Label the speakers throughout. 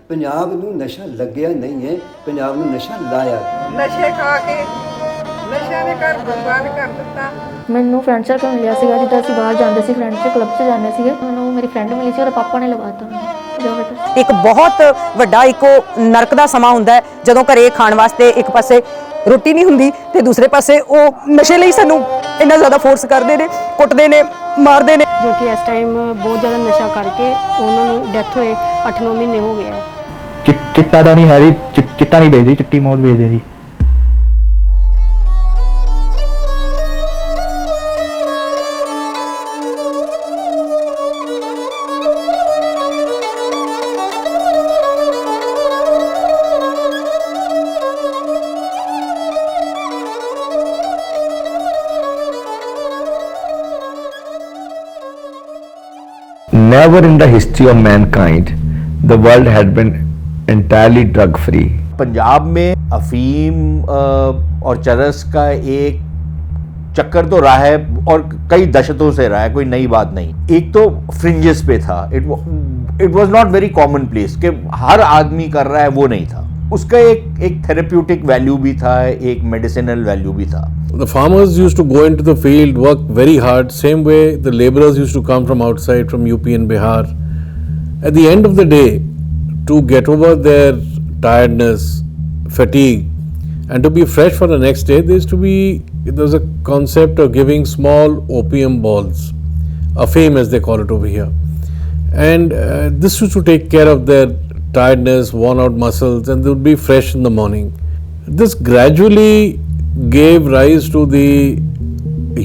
Speaker 1: पंजाब नूं नशा लग्या नहीं है, पंजाब नूं नशा लाया।
Speaker 2: नशे खा के नशा ने घर बर्बाद कर ਦਿੱਤਾ।
Speaker 3: ਮੈਨੂੰ ਫਰੈਂਡ ਸਰਕਲ ਮਿਲਿਆ ਸੀਗਾ ਜਿੱਦਾਂ ਅਸੀਂ ਬਾਹਰ ਜਾਂਦੇ ਸੀ ਫਰੈਂਡ ਦੇ ਕਲੱਬ 'ਚ ਜਾਂਦੇ ਸੀਗੇ। ਉਹਨੂੰ ਮੇਰੀ ਫਰੈਂਡ ਮਿਲੀ ਸੀ, ਉਹਦੇ ਪਾਪਾ ਨੇ ਲਗਾਤਾ ਜੋ ਬੇਟਾ।
Speaker 4: ਇੱਕ ਬਹੁਤ ਵੱਡਾ ਇੱਕ ਨਰਕ ਦਾ ਸਮਾਂ ਹੁੰਦਾ ਹੈ ਜਦੋਂ ਘਰੇ ਖਾਣ ਵਾਸਤੇ ਇੱਕ ਪਾਸੇ ਰੋਟੀ ਨਹੀਂ ਹੁੰਦੀ ਤੇ ਦੂਸਰੇ ਪਾਸੇ ਉਹ ਨਸ਼ੇ ਲਈ ਸਾਨੂੰ ਇੰਨਾ ਜ਼ਿਆਦਾ ਫੋਰਸ ਕਰਦੇ ਨੇ, ਕੁੱਟਦੇ ਨੇ, ਮਾਰਦੇ ਨੇ।
Speaker 5: ਜੋ ਕਿ ਇਸ ਟਾਈਮ ਬਹੁਤ ਜ਼ਿਆਦਾ ਨਸ਼ਾ ਕਰਕੇ ਉਹਨਾਂ ਨੂੰ ਡੈਥ ਹੋਏ 8-9 ਮਹੀਨੇ ਹੋ ਗਏ ਆ।
Speaker 6: ਚਿੱਟਾ ਦਾ ਨਹੀਂ ਹੈ ਜੀ, ਚਿੱਟਾ ਨਹੀਂ ਵੇਚਦੀ, ਚਿੱਟੀ ਮੌਤ ਵੇਚਦੇ ਜੀ।
Speaker 7: Never in the history of mankind the world had been entirely drug free.
Speaker 8: Punjab में अफीम और चरस का एक चक्कर तो रहा है और कई दशकों से रहा है, कोई नई बात नहीं। एक तो फ्रिंजेस पे था, it was not very common place कि हर आदमी कर रहा है, वो नहीं था। उसका एक थेरेप्यूटिक वैल्यू भी था, एक मेडिसिनल वैल्यू भी था।
Speaker 9: The farmers used to go into the field, work very hard, same way the laborers used to come from outside, from UP and Bihar. At the end of the day, to get over their tiredness, fatigue, and to be fresh for the next day, there was a concept of giving small opium balls, afim as they call it over here. And this used to take care of their tiredness, worn out muscles, and they would be fresh in the morning. This gradually gave rise to the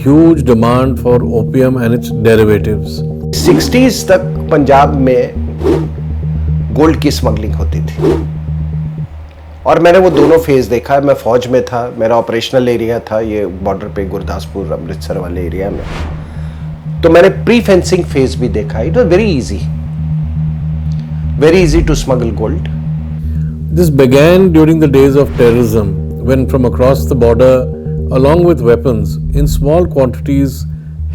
Speaker 9: huge demand for opium and its derivatives.
Speaker 10: 60s तक पंजाब में gold की smuggling होती थी और मैंने वो दोनों phase देखा है। मैं फौज में था, मेरा ऑपरेशनल एरिया था ये बॉर्डर पे गुरदासपुर अमृतसर वाले एरिया में, तो मैंने प्री फेंसिंग फेज भी देखा। It was very easy to smuggle gold.
Speaker 9: This began during the days of terrorism, when from across the border, along with weapons, in small quantities,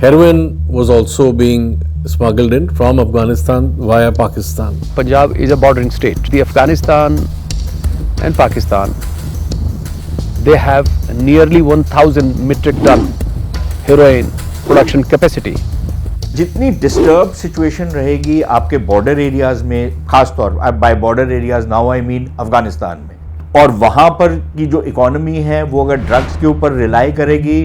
Speaker 9: heroin was also being smuggled in from Afghanistan via Pakistan.
Speaker 11: Punjab is a bordering state. The Afghanistan and Pakistan, they have nearly 1,000 metric ton heroin production capacity.
Speaker 8: जितनी disturb situation रहेगी आपके border areas में, खास तौर bye border areas now I mean Afghanistan में, और वहां पर की जो इकोनॉमी है वो अगर ड्रग्स के ऊपर रिलाई करेगी,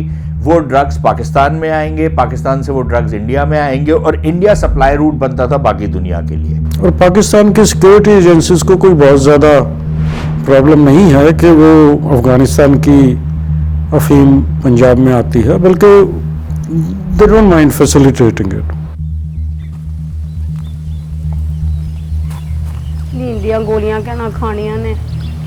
Speaker 8: वो ड्रग्स पाकिस्तान में आएंगे, पाकिस्तान से वो ड्रग्स इंडिया में आएंगे और इंडिया सप्लाई रूट बनता था बाकी दुनिया के लिए।
Speaker 12: और पाकिस्तान की सिक्योरिटी एजेंसीज को कोई बहुत ज़्यादा प्रॉब्लम नहीं है कि वो अफगानिस्तान की अफीम पंजाब में आती है, बल्कि they don't mind facilitating it.
Speaker 5: नींद ਦੀਆਂ ਗੋਲੀਆਂ ਕਹਿਣਾ ਖਾਣੀਆਂ ਨੇ,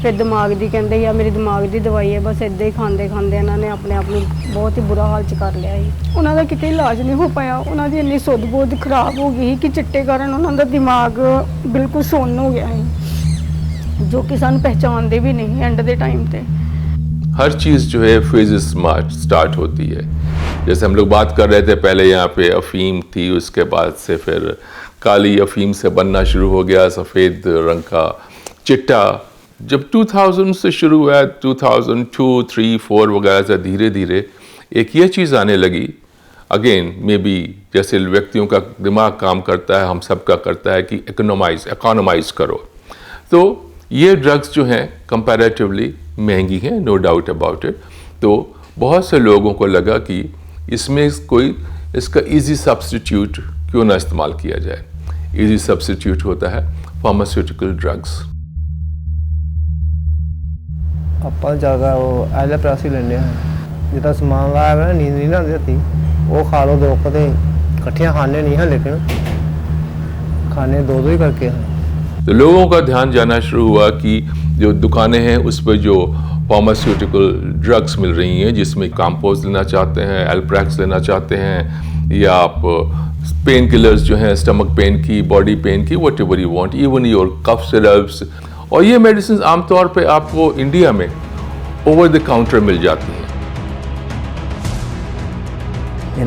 Speaker 5: ਫਿਰ ਦਿਮਾਗ ਦੀ ਕਹਿੰਦੇ ਆ ਮੇਰੀ ਦਿਮਾਗ ਦੀ ਦਵਾਈ ਹੈ, ਬਸ ਇਦਾਂ ਹੀ ਖਾਂਦੇ ਖਾਂਦੇ ਇਹਨਾਂ ਨੇ ਆਪਣੇ ਆਪ ਨੂੰ ਬਹੁਤ ਹੀ ਬੁਰਾ ਹਾਲ ਚ ਕਰ ਲਿਆ ਸੀ। ਉਹਨਾਂ ਦਾ ਕਿਤੇ ਇਲਾਜ ਨਹੀਂ ਹੋ ਪਾਇਆ, ਉਹਨਾਂ ਦੀ ਇੰਨੀ ਸੁੱਧ ਬੁੱਧ ਖਰਾਬ ਹੋ ਗਈ ਕਿ ਚਿੱਟੇ ਕਾਰਨ ਉਹਨਾਂ ਦਾ ਦਿਮਾਗ ਬਿਲਕੁਲ ਸੁੰਨ ਹੋ ਗਿਆ ਸੀ, ਜੋ ਕਿ ਸਾਨੂੰ ਪਹਿਚਾਨਦੇ ਵੀ ਨਹੀਂ ਐਂਡ ਦੇ टाइम पे।
Speaker 13: हर चीज़ जो है फेजेस स्टार्ट होती है। जैसे हम लोग बात कर रहे थे पहले, यहाँ पे अफीम थी, उसके बाद से फिर काली अफीम से बनना शुरू हो गया सफ़ेद रंग का चिट्टा। जब 2000 से शुरू हुआ, 2002, 3, 4 वगैरह से धीरे धीरे एक ये चीज़ आने लगी। अगेन मे बी जैसे व्यक्तियों का दिमाग काम करता है, हम सब का करता है कि इकोनोमाइज करो। तो ये ड्रग्स जो हैं कंपैरेटिवली महंगी हैं, नो डाउट अबाउट इट। तो बहुत से लोगों को लगा कि इसमें इसका इजी सब्स्टिट्यूट क्यों ना इस्तेमाल किया जाए। इजी सब्स्टिट्यूट होता है फार्मास्यूटिकल ड्रग्स।
Speaker 2: ਆਪਾਂ ਜ਼ਿਆਦਾ ਉਹ ਐਲੇ ਪ੍ਰੈਸ ਹੀ ਲੈਂਦੇ ਹਾਂ ਜਿੱਦਾਂ ਸਮਾਨ ਲਾਇਆ ਹੋਇਆ ਨੀਂਦ ਨਹੀਂ ਨਾ ਆਉਂਦੀ ਰਾਤੀ ਉਹ ਖਾ ਲਓ 2 ਕਦੇ ਇਕੱਠੀਆਂ ਖਾਣੇ नहीं हैं लेकिन खाने 2 ही करके हैं।
Speaker 13: तो लोगों का ध्यान जाना शुरू हुआ कि जो दुकानें हैं उस पर जो फार्मास्यूटिकल ड्रग्स मिल रही हैं जिसमें काम्पोज लेना चाहते हैं, एल्प्रैक्स लेना चाहते हैं या आप पेन किलर्स जो हैं स्टमक पेन की, बॉडी पेन की, whatever you want, even your cough syrups, और ये मेडिसिन आमतौर पे आपको इंडिया में ओवर द काउंटर मिल जाती हैं।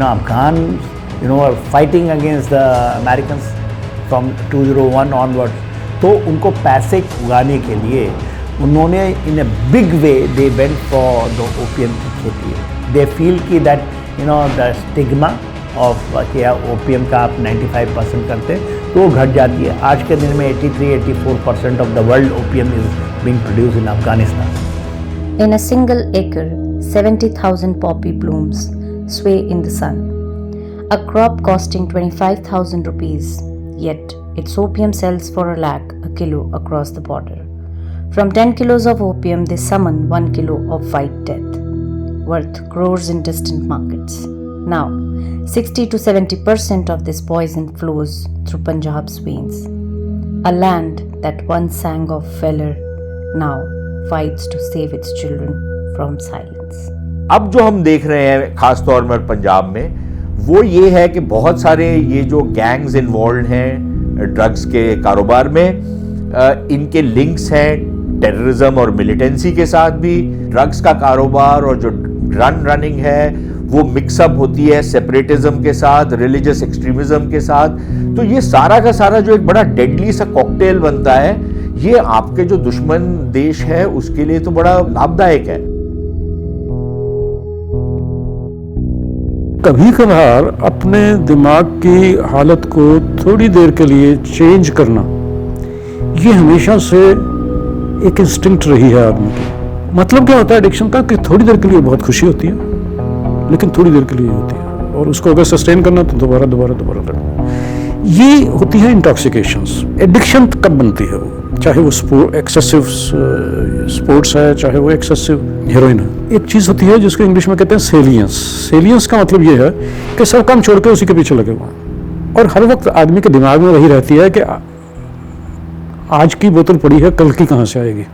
Speaker 14: Afghan, are fighting against the Americans from 2001 onwards. तो उनको पैसे उगाने के लिए उन्होंने in a big way they went for the opium की खेती। दे फील कि दैट द स्टिग्मा ऑफ कि ओपियम का आप 95% करते तो वो घट जाती है। आज के दिन में 83-84% of the world opium is being produce in Afghanistan.
Speaker 15: In a single acre, 70,000 poppy blooms sway in the sun. A crop costing 25,000 rupees, yet its opium sells for a lakh a kilo across the border. From 10 kilos of opium, they summon 1 kilo of white death, worth crores in distant markets. Now, 60 to 70% of this poison flows through Punjab's veins. A land that once sang of valor now fights to save its children from silence.
Speaker 8: अब जो हम देख रहे हैं खास तौर पर पंजाब में वो ये है कि बहुत सारे ये जो गैंग्स इन्वॉल्व हैं ड्रग्स के कारोबार में, इनके लिंक्स हैं टेररिज्म और मिलिटेंसी के साथ भी। ड्रग्स का कारोबार और जो रनिंग है वो मिक्सअप होती है सेपरेटिज्म के साथ, रिलीजियस एक्सट्रीमिज्म के साथ। तो ये सारा का सारा जो एक बड़ा डेडली सा कॉकटेल बनता है, ये आपके जो दुश्मन देश है उसके लिए तो बड़ा लाभदायक है।
Speaker 12: कभी कभार अपने दिमाग की हालत को थोड़ी देर के लिए चेंज करना, ये हमेशा से एक इंस्टिंक्ट रही है आदमी की। मतलब क्या होता है एडिक्शन का कि थोड़ी देर के लिए बहुत खुशी होती है, लेकिन थोड़ी देर के लिए होती है, और उसको अगर सस्टेन करना तो दोबारा करना। ये होती है इंटॉक्सिकेशंस। एडिक्शन कब बनती है वो, चाहे वो एक्सेसिव स्पोर्ट्स है, चाहे वो एक्सेसिव हेरोइन है। एक चीज़ होती है जिसको इंग्लिश में कहते हैं सेलियंस। सेलियंस का मतलब ये है कि सब काम छोड़ के उसी के पीछे लगे हुए हैं, और हर वक्त आदमी के दिमाग में वही रहती है कि आज की बोतल पड़ी है, कल की कहाँ से आएगी।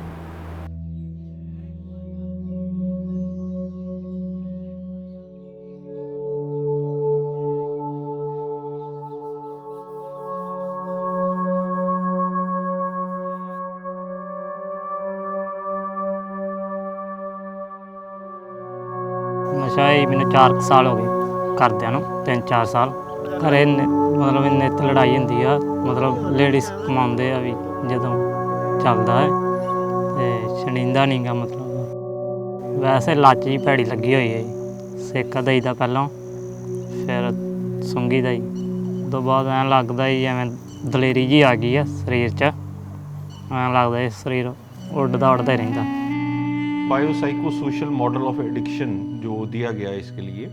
Speaker 16: ਨਸ਼ਾ ਹੀ ਮੈਨੂੰ 4 ਸਾਲ ਹੋ ਗਏ ਕਰਦਿਆਂ ਨੂੰ, 3-4 ਸਾਲ। ਘਰੇ ਮਤਲਬ ਨਿੱਤ ਲੜਾਈ ਹੁੰਦੀ ਆ, ਮਤਲਬ ਲੇਡੀਜ਼ ਕਮਾਉਂਦੇ ਆ ਵੀ ਜਦੋਂ ਚੱਲਦਾ ਹੈ ਤੇ ਛੜੀਂਦਾ ਨਹੀਂ ਗਾ। ਮਤਲਬ ਵੈਸੇ ਲੱਚ ਜੀ ਭੈੜੀ ਲੱਗੀ ਹੋਈ ਹੈ ਜੀ। ਸੇਕਾ ਦਈਦਾ ਪਹਿਲਾਂ, ਫਿਰ ਸੁੰਗੀ ਦਾ ਜੀ। ਉਸ ਤੋਂ ਬਾਅਦ ਐਂ ਲੱਗਦਾ ਜੀ ਐਵੇਂ ਦਲੇਰੀ ਜੀ ਆ ਗਈ ਆ ਸਰੀਰ 'ਚ, ਐਂ ਲੱਗਦਾ ਜੀ ਸਰੀਰ ਉੱਡਦਾ ਹੀ ਰਹਿੰਦਾ।
Speaker 17: Biopsycho social model of addiction जो दिया गया है इसके लिए,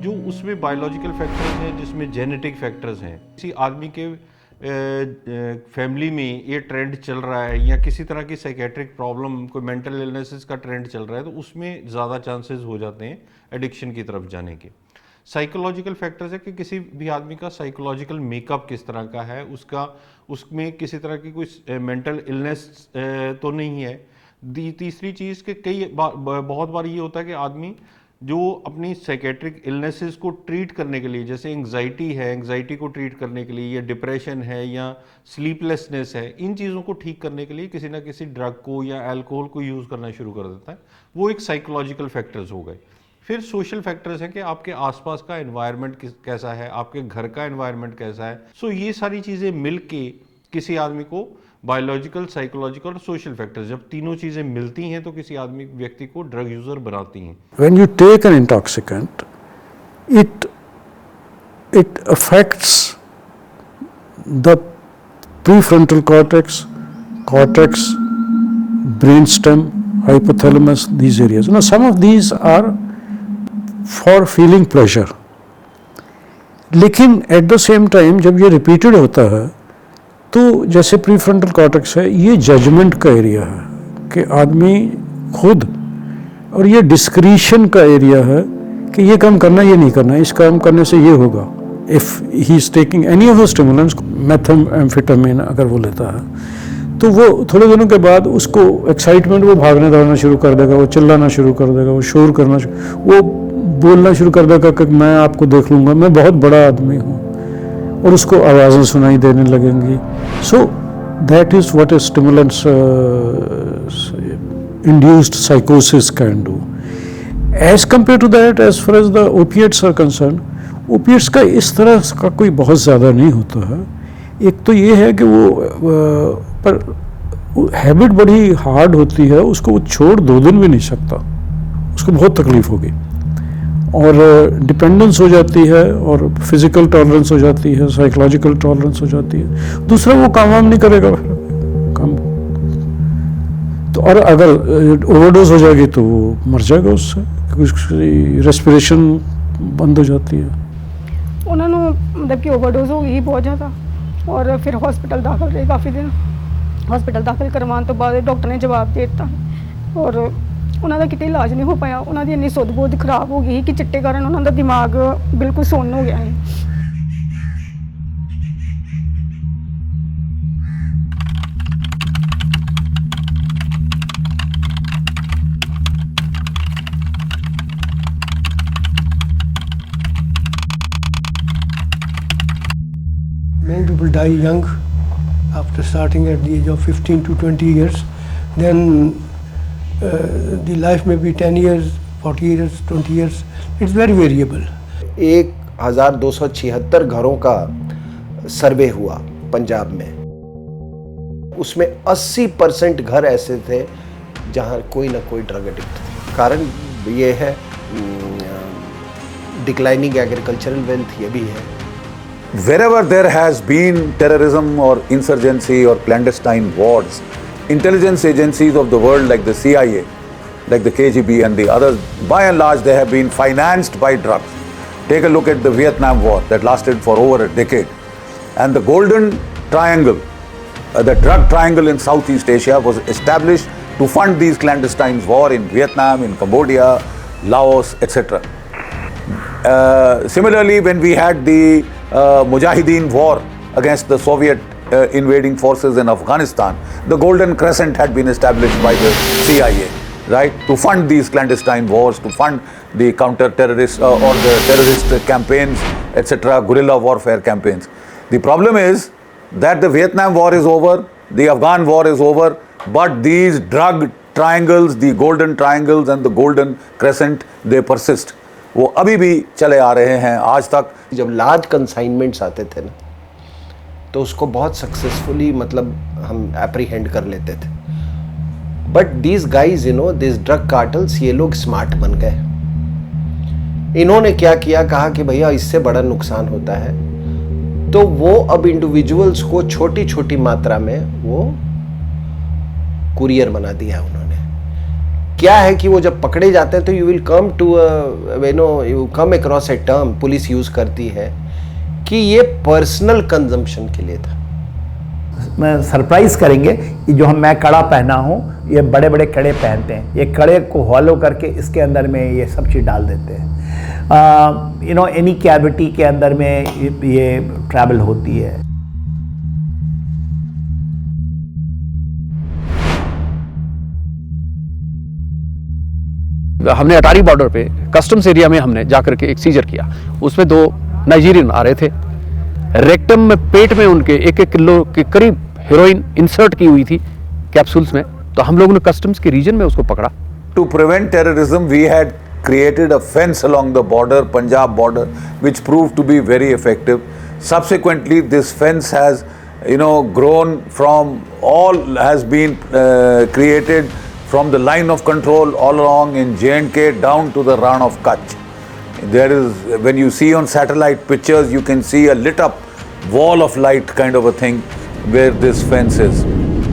Speaker 17: जो उसमें बायोलॉजिकल फैक्टर्स हैं, जिसमें जेनेटिक फैक्टर्स हैं। किसी आदमी के फैमिली में ये ट्रेंड चल रहा है या किसी तरह की साइकेट्रिक प्रॉब्लम, कोई मेंटल इलनेसेस का ट्रेंड चल रहा है, तो उसमें ज़्यादा चांसेस हो जाते हैं एडिक्शन की तरफ जाने के। साइकोलॉजिकल फैक्टर्स है कि किसी भी आदमी का साइकोलॉजिकल मेकअप किस तरह का है, उसमें किसी तरह की कोई मेंटल इलनेस तो नहीं है। तीसरी चीज़ के बहुत बार ये होता है कि आदमी जो अपनी साइकेट्रिक इलनेसेस को ट्रीट करने के लिए, जैसे एंग्जाइटी है, एंग्जाइटी को ट्रीट करने के लिए, या डिप्रेशन है या स्लीपलेसनेस है, इन चीज़ों को ठीक करने के लिए किसी ना किसी ड्रग को या अल्कोहल को यूज़ करना शुरू कर देता है। वो एक साइकोलॉजिकल फैक्टर्स हो गए। फिर सोशल फैक्टर्स हैं कि आपके आसपास का एनवायरनमेंट कैसा है, आपके घर का एनवायरनमेंट कैसा है। सो ये सारी चीज़ें मिल के किसी आदमी को बायोलॉजिकल, साइकोलॉजिकल और सोशल फैक्टर्स, जब तीनों चीज़ें मिलती हैं तो किसी आदमी व्यक्ति को ड्रग यूज़र बनाती हैं।
Speaker 12: When you take an intoxicant, it affects the prefrontal cortex, brainstem, hypothalamus, these areas. Now, some of these are for feeling pleasure. लेकिन at the same time जब ये repeated होता है तो जैसे प्रीफ्रंटल कॉर्टेक्स है, ये जजमेंट का एरिया है कि आदमी खुद, और ये डिस्क्रिशन का एरिया है कि ये काम करना, ये नहीं करना, इस काम करने से ये होगा। If he is taking any of the stimulants, मेथाम्फेटामिन अगर वो लेता है, तो वो थोड़े दिनों के बाद उसको एक्साइटमेंट, वो भागने दौड़ना शुरू कर देगा, वो चिल्लाना शुरू कर देगा, वो शोर करना, वो बोलना शुरू कर देगा कि मैं आपको देख लूँगा, मैं बहुत बड़ा आदमी हूँ, और उसको आवाज़ें सुनाई देने लगेंगी। So that is what A stimulants induced psychosis can do. As compared to that, as far as the opiates are concerned, opiates का इस तरह का कोई बहुत ज़्यादा नहीं होता है। एक तो ये है कि वो पर हैबिट बड़ी हार्ड होती है, उसको वो छोड़ 2 दिन भी नहीं सकता, उसको बहुत तकलीफ होगी, और डिपेंडेंस हो जाती है, और फिजिकल टॉलरेंस हो जाती है, साइकोलॉजिकल टॉलरेंस हो जाती है। दूसरा, वो काम वाम नहीं करेगा, काम तो, और अगर ओवरडोज हो जाएगी तो वो मर जाएगा उससे, क्योंकि रेस्पिरेशन बंद हो जाती है।
Speaker 5: उन्होंने मतलब कि ओवरडोज हो गई बहुत ज़्यादा, और फिर हॉस्पिटल दाखिल रहे काफ़ी दिन। हॉस्पिटल दाखिल करवाने तो बाद डॉक्टर ने जवाब दे दिता, और उन्होंने कितने इलाज नहीं हो पाया। उन्होंने इन्नी सुध बुध खराब हो गई कि चिट्टे कारण उन्होंने दिमाग बिल्कुल सुन्न हो गया है।
Speaker 18: Many people die young after starting at the age of 15 to 20 years. Then the life may be 10 years, 40 years, 20 years. It's very variable.
Speaker 10: 1276 घरों का सर्वे हुआ पंजाब में, उसमें 80% घर ऐसे थे जहां कोई ना कोई ड्रग एडिक्ट थे। कारण ये है डिक्लाइनिंग एग्रीकल्चरल वेल्थ, ये भी है।
Speaker 19: Wherever there has been terrorism or insurgency or clandestine wars, intelligence agencies of the world like the CIA, like the KGB and the others, by and large they have been financed by drugs. Take a look at the Vietnam War that lasted for over a decade. And the Golden Triangle, the drug triangle in Southeast Asia was established to fund these clandestine wars in Vietnam, in Cambodia, Laos, etc. Similarly, when we had the Mujahideen war against the Soviet invading forces in Afghanistan, the Golden Crescent had been established by the CIA, right, to fund these clandestine wars, to fund the counter-terrorist or the terrorist campaigns, etc., guerrilla warfare campaigns. The problem is that the Vietnam war is over, the Afghan war is over, but these drug triangles, the Golden Triangles and the Golden Crescent, they persist. वो अभी भी चले आ रहे हैं आज तक।
Speaker 10: जब large consignments आते थे ना, तो उसको बहुत सक्सेसफुली मतलब हम एप्रीहेंड कर लेते थे। But these guys, you know, this drug cartels, ये लोग स्मार्ट बन गए। इन्होंने क्या किया, कहा कि भैया इससे बड़ा नुकसान होता है, तो वो अब इंडिविजुअल्स को छोटी छोटी मात्रा में वो कुरियर बना दिया उन्होंने। क्या है कि वो जब पकड़े जाते हैं तो you will come to you come across a term, police use करती है कि ये पर्सनल कंजम्पशन के लिए था।
Speaker 14: मैं सरप्राइज करेंगे कि जो मैं कड़ा पहना हूँ, ये बड़े बड़े कड़े पहनते हैं। ये कड़े को हॉलो करके इसके अंदर में ये सब चीज़ डाल देते हैं। यू नो, एनी कैविटी के अंदर में ये ट्रैवल होती है।
Speaker 11: हमने अटारी बॉर्डर पे कस्टम्स एरिया में हमने जाकर के एक सीजर किया। उसमें 2 नाइजीरियन आ रहे थे, रेक्टम में, पेट में उनके 1-1 किलो के करीब हेरोइन इंसर्ट की हुई थी कैप्सूल्स में। तो हम लोगों ने कस्टम्स के रीजन में उसको पकड़ा।
Speaker 19: To prevent terrorism, we had created a fence along the border, Punjab border, which proved to be very effective. Subsequently, this fence has, you know, grown from has been created from the line of control all along in J&K down to the Ran of Kutch. There is, when you see on satellite pictures, you can see a lit up wall of light kind of a thing where this fence is.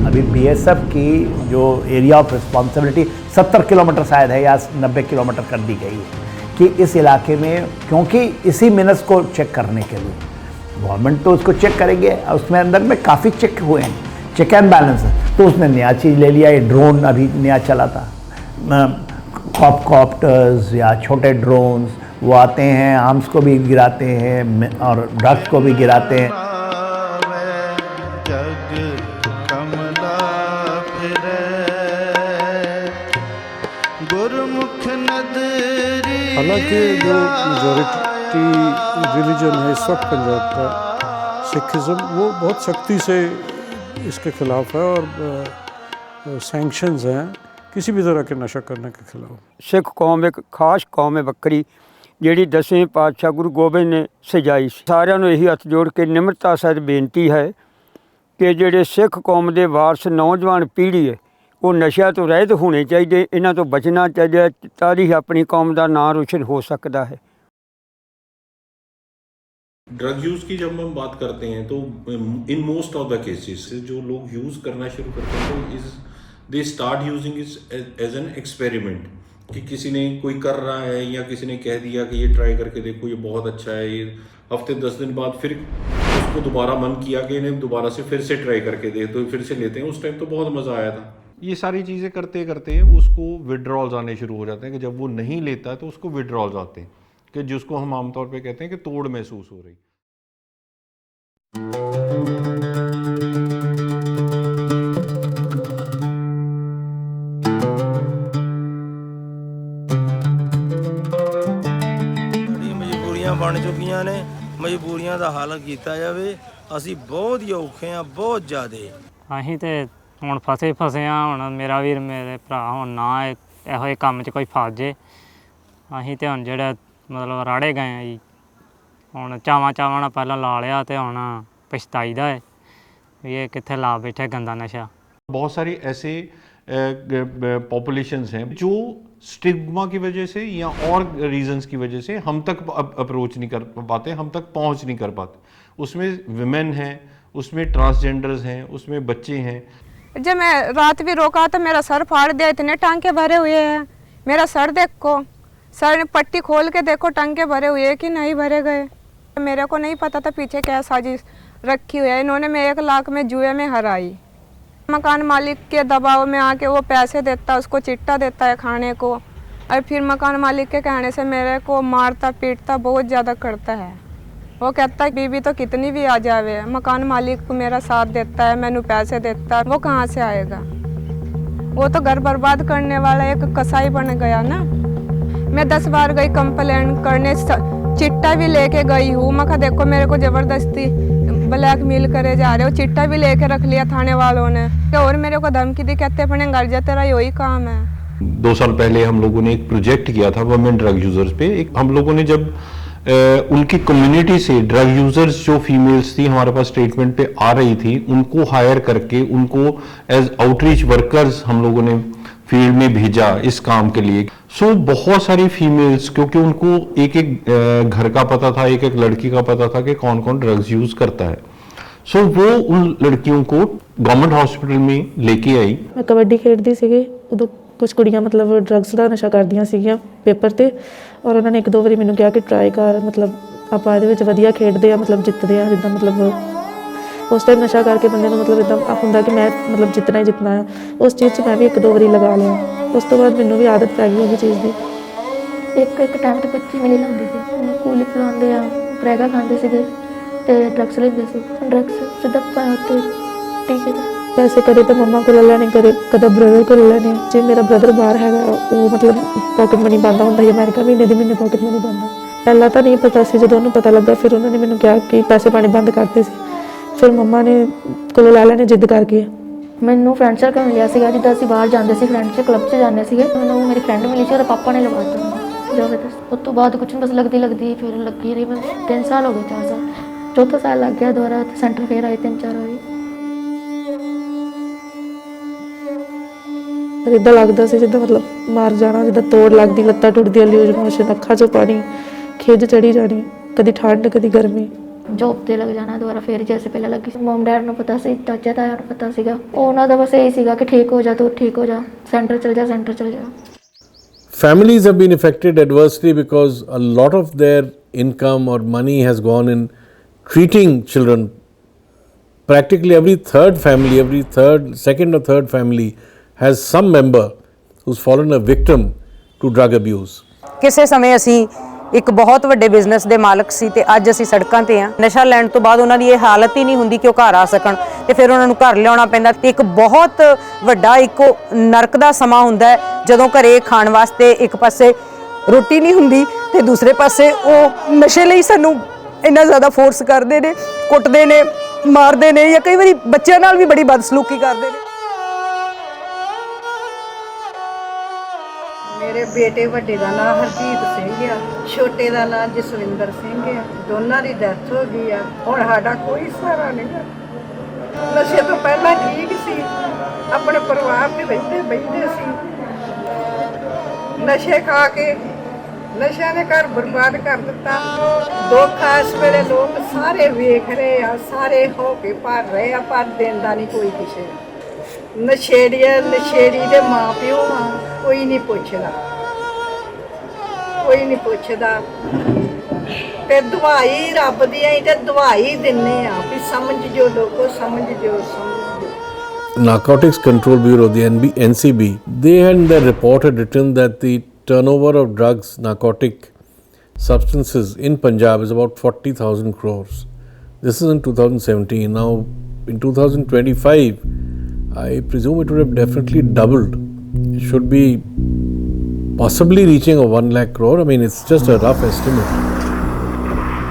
Speaker 14: अभी BSF की जो area of responsibility 70 kilometre शायद है या 90 kilometre कर दी गई है कि इस इलाके में, क्योंकि इसी मिनट्स को चेक करने के लिए गवर्नमेंट तो उसको चेक करेंगे, उसमें अंदर में काफ़ी चेक हुए हैं, चेक एंड बैलेंस है। तो उसने नया चीज़ ले लिया, ये ड्रोन अभी नया चला था, कॉप्टर्स या छोटे ड्रोन्स, वो आते हैं, आर्म्स को भी गिराते हैं और ड्रग्स को भी गिराते हैं।
Speaker 12: हालांकि जो मेजॉरिटी रिलीजन है इस वक्त पंजाब का, सिखिज़म, वो बहुत सख्ती से इसके ख़िलाफ़ है और सैंक्शंस हैं किसी भी तरह के नशा करने के खिलाफ।
Speaker 20: सिख कौम एक खास कौम है ਵੱਖਰੀ ਜਿਹੜੀ 10ਵੇਂ ਪਾਤਸ਼ਾਹ ਗੁਰੂ ਗੋਬਿੰਦ ਨੇ ਸਜਾਈ ਸੀ। ਸਾਰਿਆਂ ਨੂੰ ਇਹੀ ਹੱਥ ਜੋੜ ਕੇ ਨਿਮਰਤਾ ਸਹਿਤ ਬੇਨਤੀ ਹੈ ਕਿ ਜਿਹੜੇ ਸਿੱਖ ਕੌਮ ਦੇ ਵਾਰਸ ਨੌਜਵਾਨ ਪੀੜ੍ਹੀ ਹੈ ਉਹ ਨਸ਼ਿਆਂ ਤੋਂ ਰਹਿਤ ਹੋਣੇ ਚਾਹੀਦੇ, ਇਹਨਾਂ ਤੋਂ ਬਚਣਾ ਚਾਹੀਦਾ, ਤਾਂ ਹੀ ਆਪਣੀ ਕੌਮ ਦਾ ਨਾਂ ਰੋਸ਼ਨ ਹੋ ਸਕਦਾ है।
Speaker 17: ड्रग यूज़ की जब हम बात करते हैं तो in most of the cases जो लोग यूज़ करना शुरू करते हैं तो इस they start using it as an experiment, कि किसी ने कोई कर रहा है या किसी ने कह दिया कि ये ट्राई करके देखो ये बहुत अच्छा है, ये हफ्ते 10 दिन बाद फिर उसको दोबारा मन किया कि इन्हें दोबारा से फिर से ट्राई करके दे, तो फिर से लेते हैं। उस टाइम तो बहुत मज़ा आया था। ये सारी चीज़ें करते करते उसको विड्रॉल्स आने शुरू हो जाते हैं कि जब वो नहीं लेता है तो उसको विड्रॉल्स आते हैं, कि जिसको हम आमतौर पे कहते हैं कि तोड़ महसूस हो रही।
Speaker 21: ਮਜਬੂਰੀਆਂ ਬਣ ਚੁੱਕੀਆਂ ਨੇ, ਮਜਬੂਰੀਆਂ ਦਾ ਹੱਲ ਕੀਤਾ ਜਾਵੇ। ਅਸੀਂ ਬਹੁਤ ਹੀ ਔਖੇ ਆ, ਬਹੁਤ ਜ਼ਿਆਦੇ।
Speaker 16: ਅਸੀਂ ਤੇ ਹੁਣ ਫਸੇ ਆ। ਹੁਣ ਮੇਰਾ ਵੀਰ, ਮੇਰੇ ਭਰਾ, ਹੁਣ ਨਾ ਇਹੋ ਜਿਹੇ ਕੰਮ 'ਚ ਕੋਈ ਫਸ ਜੇ। ਅਸੀਂ ਤੇ ਹੁਣ ਜਿਹੜਾ ਮਤਲਬ ਰਾੜੇ ਗਏ ਆ ਜੀ। ਹੁਣ ਚਾਵਾਂ ਨਾਲ ਪਹਿਲਾਂ ਲਾ ਲਿਆ ਤੇ ਹੁਣ पछताईदा है ये कितने ला बैठे गंदा नशा।
Speaker 17: बहुत सारी ऐसे पॉपुलेशंस हैं जो स्टिग्मा की वजह से या और रीजंस की वजह से हम तक अप्रोच नहीं कर पाते, हम तक पहुंच नहीं कर पाते। उसमें विमेन हैं, उसमें ट्रांसजेंडर्स हैं, उसमें बच्चे हैं।
Speaker 5: जब मैं रात भी रोका तो मेरा सर फाड़ दिया, इतने टांके भरे हुए हैं। मेरा सर देखो, सर पट्टी खोल के देखो, टांके भरे हुए कि नहीं भरे गए। मेरे को नहीं पता था पीछे क्या साजिश रखी हुई है। इन्होंने मैं 1 लाख में जुए में हराई। मकान मालिक के दबाव में आके वो पैसे देता है, उसको चिट्टा देता है खाने को, और फिर मकान मालिक के कहने से मेरे को मारता पीटता बहुत ज़्यादा करता है। वो कहता है बीवी तो कितनी भी आ जावे, मकान मालिक को मेरा साथ देता है, मैनू पैसे देता है, वो कहाँ से आएगा? वो तो घर बर्बाद करने वाला एक कसाई बन गया ना। मैं 10 बार गई कंप्लेंट करने, चिट्टा भी लेके गई हूँ। मैं कहा देखो मेरे को ज़बरदस्ती ब्लैकमेल करे जा रहे हो, चिट्टा भी लेके रख लिया थाने वालों ने, और मेरे को धमकी दी, कहते अपने घर जा, तेरा यही काम है।
Speaker 17: 2 साल पहले हम लोगों ने एक प्रोजेक्ट किया था वुमेन ड्रग यूजर्स पे। हम लोगों ने जब उनकी कम्युनिटी से ड्रग यूजर्स जो फीमेल्स थी हमारे पास ट्रीटमेंट पे आ रही थी, उनको हायर करके उनको एज आउटरीच वर्कर्स हम लोगों ने फील्ड में भेजा इस काम के लिए। सो बहुत सारी फीमेल्स, क्योंकि उनको एक एक घर का पता था, एक एक लड़की का पता था कि कौन कौन ड्रग्स यूज करता है। सो वो उन लड़कियों को गवर्नमेंट हॉस्पिटल में लेके आई।
Speaker 3: मैं कबड्डी खेडदी सीगी, उदों कुछ कुड़ियां मतलब ड्रग्स का नशा करदियां सीगियां पेपर ते, और उन्होंने 1-2 बारी मैनूं कहा कि ट्राई कर, मतलब आपां इहदे विच वधिया खेडदे आ, मतलब जितदे आ, जिद्दां मतलब उस टाइम नशा करके बंदे को मतलब इदा होंदा कि मैं मतलब जितना ही जितना है। उस चीज़ मैं भी 1-2 बारी लगा लिया, उस तो बाद मैनूं भी आदत पै गई उस चीज़ की। एक टाइम तो बच्ची मिली लाउंदी सी, कूली पिलाउंदे आ, प्रैगा खांदे सीगे ते ड्रग्स लेंदे सी। ड्रग्स सिद्धा ते टीके पैसे करे तो मम्मा को ले लैने, कदे ब्रदर को ले लैने। जे मेरा ब्रदर बाहर है वो मतलब पॉकेट मनी पांदा हुंदा है, अमेरिका महीने दी महीने पॉकेट मनी पांदा। पहला तो नहीं पता सी, जो उन्होंने पता लगा फिर उन्होंने मैनूं कहा कि पैसे पाने बंद करते सी। फिर मम्मा ने कोलों ले लेने जिद करके। मैनू फ्रेंड सर्कल मिलिया सीगा, जिद्दां असीं बाहर जांदे सी, फ्रेंड्स क्लब च जांदे सीगे। मैनू मेरी फ्रेंड मिली सी, ਉਹਦੇ पापा ने लवाता जबरदस्त। उस तो बाद कुछ बस लगदी फिर लगी रही। मैं 3 साल हो गए, 4 साल, 4था साल लग गया। दोबारा सेंटर फिर आए 3-4 वारी। फिर इदा लगता सी जिद्दां मतलब मार जाना, जिद्दां तोड़ लगदी, लत्तां टुटदियां, लूज मोशन, अखां चों पानी, खिज चढ़ी जानी, कदी ठंड कदी गर्मी, जॉब ते लग जाना दोबारा। फिर जैसे पहले लगी सी, मॉम डैड नूं पता सी, चाचा ताया नूं पता सीगा, उन्हां दा बस यही सीगा कि ठीक हो जा, तू ठीक हो जा, सेंटर चल जा, सेंटर चल जा।
Speaker 9: Families have been affected adversely because a lot of their income or money has gone in treating children. Practically every second or third family has some member who's fallen a victim to drug abuse.
Speaker 4: ਕਿਸੇ ਸਮੇਂ ਅਸੀਂ ਇੱਕ ਬਹੁਤ ਵੱਡੇ business ਦੇ ਮਾਲਕ ਸੀ ਤੇ ਅੱਜ ਅਸੀਂ ਸੜਕਾਂ ਤੇ ਆ। ਨਸ਼ਾ ਲੈਣ ਤੋਂ ਬਾਅਦ ਉਹਨਾਂ ਦੀ ਇਹ ਹਾਲਤ ਹੀ ਨਹੀਂ ਹੁੰਦੀ ਕਿ ਉਹ ਘਰ ਆ ਸਕਣ ਤੇ ਫਿਰ ਉਹਨਾਂ ਨੂੰ ਘਰ ਲਿਆਉਣਾ ਪੈਂਦਾ ਤੇ ਇੱਕ ਬਹੁਤ ਵੱਡਾ ਇੱਕ ਨਰਕ ਦਾ ਸਮਾਂ ਹੁੰਦਾ ਹੈ ਜਦੋਂ ਘਰੇ ਖਾਣ ਵਾਸਤੇ ਇੱਕ ਪਾਸੇ ਰੋਟੀ ਨਹੀਂ ਹੁੰਦੀ ਤੇ ਦੂਸਰੇ ਪਾਸੇ ਉਹ ਨਸ਼ੇ ਲਈ ਸਾਨੂੰ ਇੰਨਾ ਜ਼ਿਆਦਾ ਫੋਰਸ ਕਰਦੇ ਨੇ, ਕੁੱਟਦੇ ਨੇ, ਮਾਰਦੇ ਨੇ ਜਾਂ ਕਈ ਵਾਰੀ ਬੱਚਿਆਂ ਨਾਲ ਵੀ ਬੜੀ ਬਦਸਲੂਕੀ ਕਰਦੇ ਨੇ।
Speaker 1: ਮੇਰੇ ਬੇਟੇ ਵੱਡੇ ਦਾ ਨਾਮ ਹਰਜੀਤ ਸਿੰਘ ਆ, ਛੋਟੇ ਦਾ ਨਾਮ ਜਸਵਿੰਦਰ ਸਿੰਘ ਆ। ਦੋਨਾਂ ਦੀ ਡੈਥ ਹੋ ਗਈ ਆ। ਹੁਣ ਸਾਡਾ ਕੋਈ ਸਹਾਰਾ ਨਹੀਂ। ਨਸ਼ੇ ਤੋਂ ਪਹਿਲਾਂ ਠੀਕ ਸੀ, ਆਪਣੇ ਪਰਿਵਾਰ ਦੇ ਬੈਠੇ ਸੀ। ਨਸ਼ੇ ਖਾ ਕੇ ਨਸ਼ਿਆਂ ਨੇ ਘਰ ਬਰਬਾਦ ਕਰ ਦਿੱਤਾ। ਦੁੱਖ ਇਸ ਵੇਲੇ ਲੋਕ ਸਾਰੇ ਵੇਖ ਰਹੇ ਆ, ਸਾਰੇ ਹੋ ਕੇ ਭਰ ਰਹੇ ਆ, ਪਰ ਦਿੰਦਾ ਨਹੀਂ ਕੋਈ ਕਿਸੇ ਨੂੰ। ਨਸ਼ੇੜੀ ਦੇ ਮਾਂ ਪਿਓ ਆ, ਕੋਈ ਨਹੀਂ ਪੁੱਛਦਾ, ਕੋਈ ਨਹੀਂ ਪੁੱਛਦਾ। ਤੇ ਦਵਾਈ ਰੱਬ ਦੀ ਆਈ ਤੇ ਦਵਾਈ ਦਿੰਨੇ ਆ ਵੀ ਸਮਝ ਜੋ ਲੋਕੋ, ਸਮਝ ਜੋ।
Speaker 9: Narcotics Control Bureau, the NCB, they had in their report had written that the turnover of drugs, narcotic substances in Punjab is about 40,000 crores. This is in 2017. Now, in 2025, I presume it would have definitely doubled. It should be possibly reaching a 1 lakh crore. I mean, it's just a rough estimate.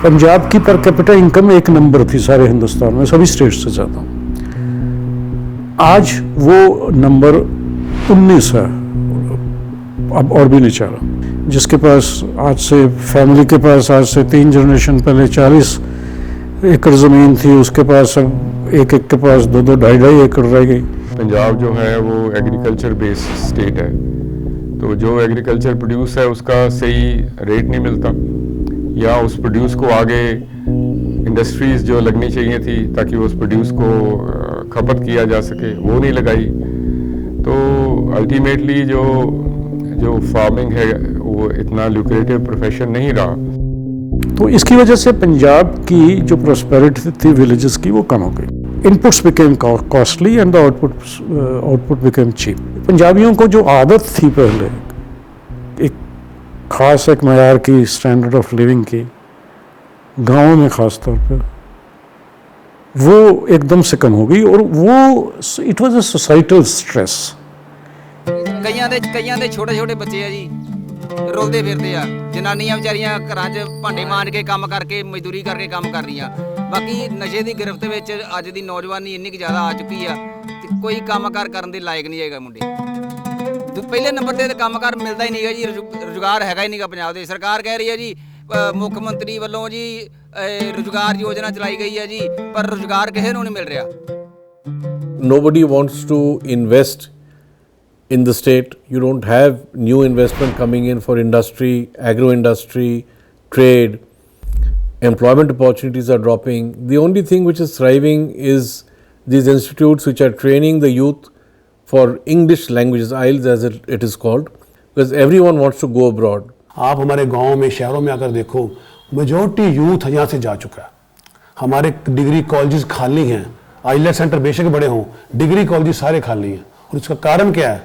Speaker 12: Punjab की per capita income एक number थी सारे हिंदुस्तान में, सभी states से ज़्यादा। आज वो नंबर 19 है, अब और भी नीचे आ रहा। जिसके पास आज से फैमिली के पास आज से 3 जनरेशन पहले 40 एकड़ ज़मीन थी, उसके पास अब एक के पास 2-2, 2.5 एकड़ रह गई।
Speaker 22: पंजाब जो है वो एग्रीकल्चर बेस्ड स्टेट है, तो जो एग्रीकल्चर प्रोड्यूस है उसका सही रेट नहीं मिलता, या उस प्रोड्यूस को आगे इंडस्ट्रीज़ जो लगनी चाहिए थी ताकि उस प्रोड्यूस को खपत किया जा सके वो नहीं लगाई। तो अल्टीमेटली जो फार्मिंग है वो इतना ल्यूक्रेटिव प्रोफेशन नहीं रहा।
Speaker 12: तो इसकी वजह से पंजाब की जो प्रॉस्पेरिटी थी विलेजेस की वो कम हो गई। Inputs became costly and the output became cheap. पंजाबियों को जो आदत थी पहले एक ख़ास एक मयार की, स्टैंडर्ड ऑफ लिविंग की, गाँव में ख़ास तौर पे वो एकदम से कम हो गई और वो it was a societal stress.
Speaker 23: ਕਈਆਂ ਦੇ ਛੋਟੇ ਬੱਚੇ ਆ ਜੀ, ਰੁਲਦੇ ਫਿਰਦੇ ਆ। ਜਨਾਨੀਆਂ ਵਿਚਾਰੀਆਂ ਘਰਾਂ 'ਚ ਭਾਂਡੇ ਮਾਂਜ ਕੇ ਕੰਮ ਕਰਕੇ ਮਜ਼ਦੂਰੀ ਕਰਕੇ ਕੰਮ ਕਰ ਰਹੀਆਂ। ਬਾਕੀ ਨਸ਼ੇ ਦੀ ਗਿਰਫਤ ਵਿੱਚ ਅੱਜ ਦੀ ਨੌਜਵਾਨੀ ਇੰਨੀ ਕੁ ਜ਼ਿਆਦਾ ਆ ਚੁੱਕੀ ਆ ਤੇ ਕੋਈ ਕੰਮਕਾਰ ਕਰਨ ਦੇ ਲਾਇਕ ਨਹੀਂ ਹੈਗਾ ਮੁੰਡੇ। ਪਹਿਲੇ ਨੰਬਰ ਤੇ ਕੰਮਕਾਰ ਮਿਲਦਾ ਹੀ ਨਹੀਂਗਾ ਜੀ, ਰੁਜ਼ਗਾਰ ਹੈਗਾ ਹੀ ਨਹੀਂਗਾ ਪੰਜਾਬ ਦੇ। ਸਰਕਾਰ ਕਹਿ ਰਹੀ ਹੈ ਜੀ, ਮੁੱਖ ਮੰਤਰੀ ਵੱਲੋਂ ਜੀ ਰੁਜ਼ਗਾਰ ਯੋਜਨਾ ਚਲਾਈ ਗਈ ਹੈ ਜੀ, ਪਰ ਰੁਜ਼ਗਾਰ ਕਿਸੇ ਨੂੰ ਨਹੀਂ ਮਿਲ ਰਿਹਾ।
Speaker 9: Nobody wants to invest in the state. You don't have new investment coming in for industry, agro industry, trade. Employment opportunities are dropping. The only thing which is thriving is these institutes which are training the youth for English languages, IELTS as it is called, because everyone wants to go abroad.
Speaker 24: आप हमारे गांव में, शहरों में आकर देखो, majority youth यहाँ से जा चुका है। हमारे डिग्री कॉलेजेस खाली हैं। IELTS सेंटर बेशक बड़े हों, डिग्री कॉलेजेस सारे खाली हैं। और इसका कारण क्या है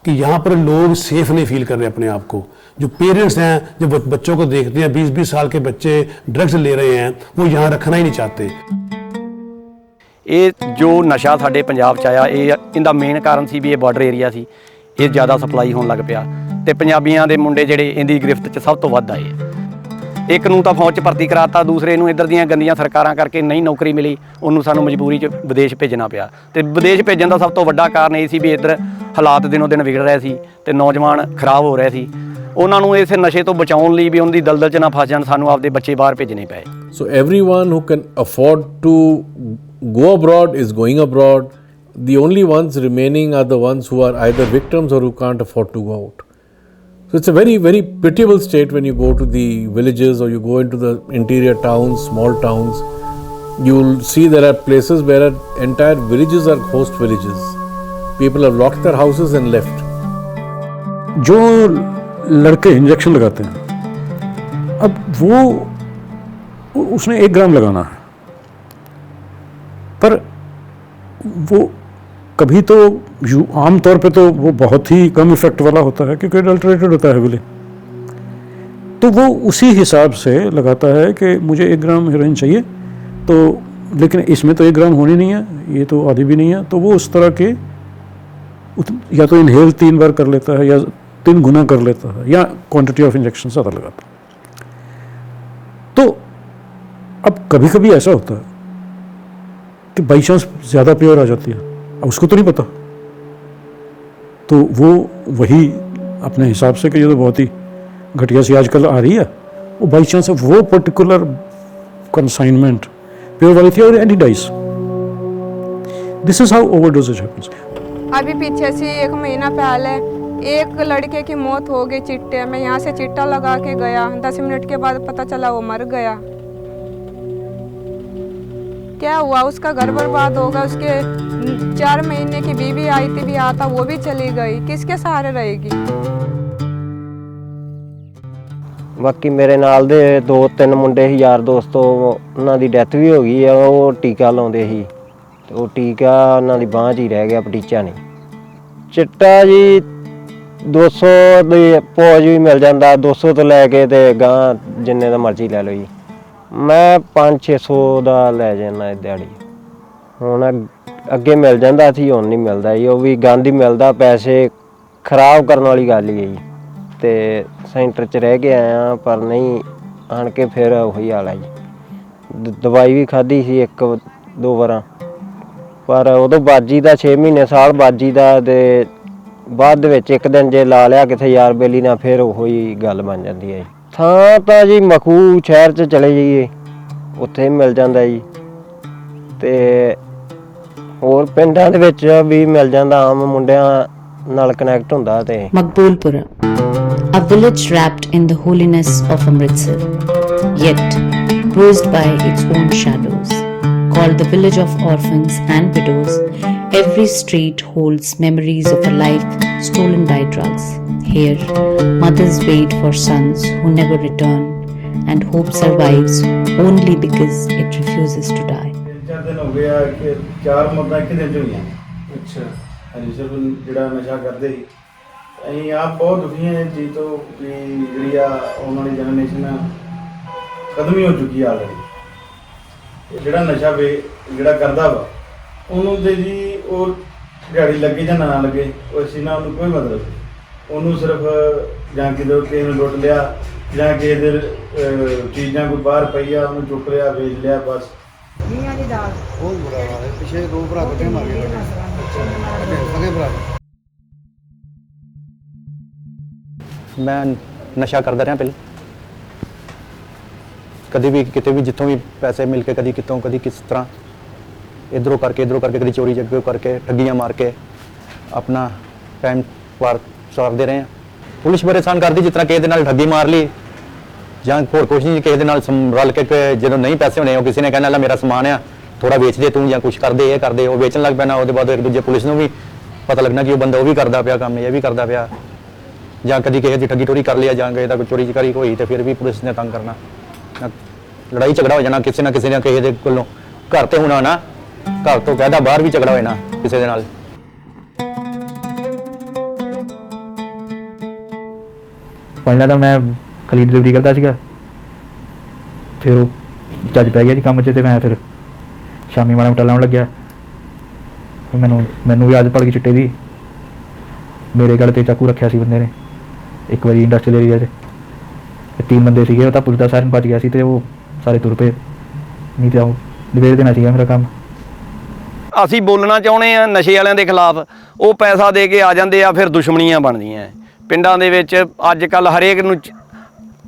Speaker 24: कि यहाँ पर लोग सेफ नहीं फील कर रहे अपने आप को। जो पेरेंट्स हैं, जब बच्चों को देखते हैं 20-20 साल के बच्चे ड्रग्स ले रहे हैं, वो यहाँ रखना ही नहीं चाहते।
Speaker 25: ਇਹ ਜੋ ਨਸ਼ਾ ਸਾਡੇ ਪੰਜਾਬ 'ਚ ਆਇਆ, ਇਹਦਾ ਮੇਨ ਕਾਰਨ ਸੀ ਵੀ ਇਹ ਬਾਰਡਰ ਏਰੀਆ ਸੀ, ਇਹ ਜ਼ਿਆਦਾ ਸਪਲਾਈ ਹੋਣ ਲੱਗ ਪਿਆ ਤੇ ਪੰਜਾਬੀਆਂ ਦੇ ਮੁੰਡੇ ਜਿਹੜੇ ਇਹਦੀ ਗ੍ਰਿਫਤ 'ਚ ਸਭ ਤੋਂ ਵੱਧ ਆਏ। ਇੱਕ ਨੂੰ ਤਾਂ ਫੌਜ 'ਚ ਭਰਤੀ ਕਰਾਤਾ, ਦੂਸਰੇ ਨੂੰ ਇੱਧਰ ਦੀਆਂ ਗੰਦੀਆਂ ਸਰਕਾਰਾਂ ਕਰਕੇ ਨਹੀਂ ਨੌਕਰੀ ਮਿਲੀ, ਉਹਨੂੰ ਸਾਨੂੰ ਮਜਬੂਰੀ 'ਚ ਵਿਦੇਸ਼ ਭੇਜਣਾ ਪਿਆ। ਤੇ ਵਿਦੇਸ਼ ਭੇਜਣ ਦਾ ਸਭ ਤੋਂ ਵੱਡਾ ਕਾਰਨ ਇਹ ਸੀ ਵੀ ਇੱਧਰ ਹਾਲਾਤ ਦਿਨੋਂ ਦਿਨ ਵਿਗੜ ਰਹੇ ਸੀ ਤੇ ਨੌਜਵਾਨ ਖਰਾਬ ਹੋ ਰਹੇ ਸੀ। ਉਹਨਾਂ ਨੂੰ ਇਸ ਨਸ਼ੇ ਤੋਂ ਬਚਾਉਣ ਲਈ ਵੀ ਉਹਨਾਂ ਦੀ ਦਲਦਲ 'ਚ ਨਾ ਫਸ ਜਾਣ, ਸਾਨੂੰ ਆਪਦੇ ਬੱਚੇ ਬਾਹਰ ਭੇਜਣੇ ਪਏ।
Speaker 9: So everyone who can afford to go abroad is going abroad. The only ones remaining are the ones who are either victims or who can't afford to go out. So it's a very, very pitiable state when you go to the villages or you go into the interior towns, small towns. You'll see there are places where entire villages are ghost villages. People have locked their houses and left.
Speaker 12: जो लड़के injection लगाते हैं, अब वो उसने 1 ग्राम लगाना है, पर वो कभी तो आम तौर पे तो वो बहुत ही कम इफेक्ट वाला होता है क्योंकि अडल्ट्रेटेड होता है हेविली, तो वो उसी हिसाब से लगाता है कि मुझे 1 ग्राम हेरोइन चाहिए, तो लेकिन इसमें तो 1 ग्राम होनी नहीं है, ये तो आधी भी नहीं है, तो वो उस तरह के या तो इनहेल 3 बार कर लेता है या 3 गुना कर लेता है या क्वांटिटी ऑफ इंजेक्शन ज़्यादा लगाता है। तो अब कभी कभी ऐसा होता है कि बाई चांस ज़्यादा प्योर आ जाती है, अब उसको तो नहीं पता, तो वो वही अपने हिसाब से कि ये तो बहुत ही घटिया सी आजकल आ रही है, वो बाई चांस वो पर्टिकुलर कंसाइनमेंट प्योर वाली थी और एंटी डाइस। This is how overdoses happens.
Speaker 2: अभी पीछे से 1 महीना पहले एक लड़के की मौत हो गई चिट्टे में। यहाँ से चिट्टा लगा के गया, 10 मिनट के बाद पता चला वो मर गया। क्या हुआ, उसका घर बर्बाद हो गया। उसके 4 महीने की बीवी आई थी, भी आता वो भी चली गई, किसके सहारे रहेगी।
Speaker 6: बाकी मेरे नाल दे 2-3 मुंडे ही यार दोस्तों, उन्हों की डैथ भी हो गई है। वो टीका लाउंदे ही, तो टीका उन्हों की बांह 'च ही रह गया, पटीचा नहीं। चिट्टा जी 200 ਦੀ ਪੌਜ ਵੀ ਮਿਲ ਜਾਂਦਾ, 200 ਤੋਂ ਲੈ ਕੇ ਤੇ ਗਾਂ ਜਿੰਨੇ ਦਾ ਮਰਜ਼ੀ ਲੈ ਲਓ ਜੀ। ਮੈਂ 500-600 ਦਾ ਲੈ ਜਾਂਦਾ ਦਿਹਾੜੀ। ਹੁਣ ਅੱਗੇ ਮਿਲ ਜਾਂਦਾ ਸੀ, ਹੁਣ ਨਹੀਂ ਮਿਲਦਾ ਜੀ। ਉਹ ਵੀ ਗੰਦ ਹੀ ਮਿਲਦਾ, ਪੈਸੇ ਖਰਾਬ ਕਰਨ ਵਾਲੀ ਗੱਲ ਹੀ ਹੈ ਜੀ। ਤੇ ਸੈਂਟਰ 'ਚ ਰਹਿ ਕੇ ਆਇਆ, ਪਰ ਨਹੀਂ ਆਣ ਕੇ ਫਿਰ ਉਹੀ ਹਾਲ ਹੈ ਜੀ। ਦਵਾਈ ਵੀ ਖਾਧੀ ਸੀ 1-2 ਵਾਰਾਂ, ਪਰ ਉਦੋਂ ਬਾਜੀ ਦਾ 6 ਮਹੀਨੇ ਸਾਲ ਬਾਜੀ ਦਾ, ਤੇ ਬਾਅਦ ਦੇ ਵਿੱਚ ਇੱਕ ਦਿਨ ਜੇ ਲਾ ਲਿਆ ਕਿਤੇ ਯਾਰ ਬੇਲੀ ਨਾਲ, ਫਿਰ ਉਹੀ ਗੱਲ ਬਣ ਜਾਂਦੀ ਹੈ ਜੀ। ਥਾਂ ਤਾਂ ਜੀ ਮਖੂ ਸ਼ਹਿਰ 'ਚ ਚਲੇ ਜਾਈਏ, ਉੱਥੇ ਮਿਲ ਜਾਂਦਾ ਜੀ, ਤੇ ਹੋਰ ਪਿੰਡਾਂ ਦੇ ਵਿੱਚ ਵੀ ਮਿਲ ਜਾਂਦਾ, ਆਮ ਮੁੰਡਿਆਂ ਨਾਲ ਕਨੈਕਟ ਹੁੰਦਾ। ਤੇ
Speaker 7: Maqbulpura, a village wrapped in the holiness of Amritsar, yet bruised by its own shadows. Called the village of orphans and widows, every street holds memories of a life stolen by drugs. Here, mothers wait for sons who never return, and hope survives only because it refuses to die.
Speaker 13: 4 दिन हो गया कि 4 मौतां एक दिन 'ਚ ਹੋਈਆਂ। ਅੱਛਾ, ਹਾਂਜੀ ਸਰ, ਜਿਹੜਾ ਨਸ਼ਾ ਕਰਦੇ ਸੀ ਅਸੀਂ ਆਪ ਬਹੁਤ ਦੁਖੀ ਹਾਂ ਜੀ ਤੋਂ, ਵੀ ਜਿਹੜੀ ਆ ਆਉਣ ਵਾਲੀ ਜਨਰੇਸ਼ਨ ਖਤਮ ਹੀ ਹੋ ਚੁੱਕੀ ਆ ਆਲਰੇਡੀ। ਜਿਹੜਾ ਨਸ਼ਾ ਵੇ ਜਿਹੜਾ ਕਰਦਾ ਵਾ ਉਹਨੂੰ ਤੇ ਜੀ ਉਹ ਦਿਹਾੜੀ ਲੱਗੇ ਜਾਂ ਨਾ ਲੱਗੇ, ਉਹ ਅਸੀਂ ਨਾ ਉਹਨੂੰ ਕੋਈ ਮਤਲਬ ਨਹੀਂ। ਉਹਨੂੰ ਸਿਰਫ ਜਾਂ ਕਿਸੇ ਨੂੰ ਲੁੱਟ ਲਿਆ, ਜਾਂ ਕਿਸੇ ਦੇ ਚੀਜ਼ਾਂ ਕੋਈ ਬਾਹਰ ਪਈ ਆ ਉਹਨੂੰ ਚੁੱਕ ਲਿਆ, ਵੇਚ ਲਿਆ, ਬਸ।
Speaker 15: ਮੀਆਂ ਦੀ ਦਾਲ ਬਹੁਤ ਬੁਰਾ ਹਾਲ ਹੈ। ਪਿਛੇ 2 ਭਰਾ ਇਕੱਠੇ ਮਾਰ ਗਏ ਸਗੇ ਭਰਾ।
Speaker 25: ਮੈਂ ਨਸ਼ਾ ਕਰਦਾ ਰਿਹਾ ਪਹਿਲਾਂ, ਕਦੇ ਵੀ ਕਿਤੇ ਵੀ ਜਿੱਥੋਂ ਵੀ ਪੈਸੇ ਮਿਲ ਕੇ, ਕਦੀ ਕਿਤੋਂ ਕਦੀ ਕਿਸ ਤਰ੍ਹਾਂ, ਇੱਧਰੋਂ ਕਰਕੇ ਕਦੀ ਚੋਰੀ ਜੱਗੇ ਕਰਕੇ, ਠੱਗੀਆਂ ਮਾਰ ਕੇ ਆਪਣਾ ਟਾਈਮ ਪਾਰ ਕਰਦੇ ਰਹੇ ਹਾਂ। ਪੁਲਿਸ ਪਰੇਸ਼ਾਨ ਕਰਦੀ, ਜਿਸ ਤਰ੍ਹਾਂ ਕਿਸੇ ਦੇ ਨਾਲ ਠੱਗੀ ਮਾਰ ਲਈ ਜਾਂ ਹੋਰ ਕੁਛ ਨਹੀਂ, ਕਿਸੇ ਦੇ ਨਾਲ ਰਲ ਕੇ ਜਦੋਂ ਨਹੀਂ ਪੈਸੇ ਹੋਣੇ, ਉਹ ਕਿਸੇ ਨੇ ਕਹਿਣਾ ਲੈ ਮੇਰਾ ਸਮਾਨ ਆ ਥੋੜਾ ਵੇਚ ਦੇ ਤੂੰ, ਜਾਂ ਕੁਛ ਕਰਦੇ, ਇਹ ਕਰਦੇ, ਉਹ ਵੇਚਣ ਲੱਗ ਪੈਣਾ। ਉਹਦੇ ਬਾਅਦ ਇੱਕ ਦੂਜੇ ਪੁਲਿਸ ਨੂੰ ਵੀ ਪਤਾ ਲੱਗਣਾ ਕਿ ਉਹ ਬੰਦਾ ਉਹ ਵੀ ਕਰਦਾ ਪਿਆ ਕੰਮ, ਇਹ ਵੀ ਕਰਦਾ ਪਿਆ। ਜਾਂ ਕਦੀ ਕਿਸੇ ਦੀ ਠੱਗੀ ਟੋਰੀ ਕਰ ਲਿਆ, ਜਾਂ ਕਿਸੇ ਦਾ ਕੋਈ ਚੋਰੀ ਚਕਾਰੀ ਹੋਈ, ਤੇ ਫਿਰ ਵੀ ਪੁਲਿਸ ਨੇ ਤੰਗ ਕਰਨਾ, ਲੜਾਈ ਝਗੜਾ ਹੋ ਜਾਣਾ ਕਿਸੇ ਨਾ ਕਿਸੇ ਦੇ ਕੋਲੋਂ। ਘਰ ਤੇ ਹੋਣਾ ਨਾ, ਘਰ ਤੋਂ ਕਹਿਦਾ ਬਾਹਰ ਵੀ ਝਗੜਾ ਹੋਏ ਨਾ ਕਿਸੇ ਦੇ ਨਾਲ।
Speaker 26: ਪਹਿਲਾਂ ਤਾਂ ਮੈਂ ਖਲੀ ਡਿਲੀਵਰੀ ਕਰਦਾ ਸੀਗਾ, ਫਿਰ ਉਹ ਚੱਜ ਪੈ ਗਿਆ ਜੀ ਕੰਮ 'ਚ, ਤੇ ਮੈਂ ਫਿਰ ਸ਼ਾਮੀ ਮਾੜਾ ਮੋਟਾ ਲਾਉਣ ਲੱਗਿਆ। ਮੈਨੂੰ ਵੀ ਆਦਤ ਪੜ ਗਈ ਚਿੱਟੇ ਦੀ। ਮੇਰੇ ਗਲ ਤੇ ਚਾਕੂ ਰੱਖਿਆ ਸੀ ਬੰਦੇ ਨੇ ਇੱਕ ਵਾਰੀ ਇੰਡਸਟਰੀਅਲ ਏਰੀਆ 'ਚ, 3 ਬੰਦੇ ਸੀਗੇ। ਉਹ ਤਾਂ ਪੁਲਿਸ ਦਾ ਸਾਰਿਆਂ ਨੂੰ ਬਚ ਗਿਆ ਸੀ, ਤੇ ਉਹ ਸਾਰੇ ਤੁਰ ਪਏ, ਨਹੀਂ ਤਾਂ ਉਹ ਨਿਬੇੜ ਦੇਣਾ ਸੀਗਾ ਮੇਰਾ ਕੰਮ।
Speaker 25: ਅਸੀਂ ਬੋਲਣਾ ਚਾਹੁੰਦੇ ਆ ਨਸ਼ੇ ਵਾਲਿਆਂ ਦੇ ਖਿਲਾਫ, ਉਹ ਪੈਸਾ ਦੇ ਕੇ ਆ ਜਾਂਦੇ ਆ, ਫਿਰ ਦੁਸ਼ਮਣੀਆਂ ਬਣਦੀਆਂ ਪਿੰਡਾਂ ਦੇ ਵਿੱਚ। ਅੱਜ ਕੱਲ ਹਰੇਕ ਨੂੰ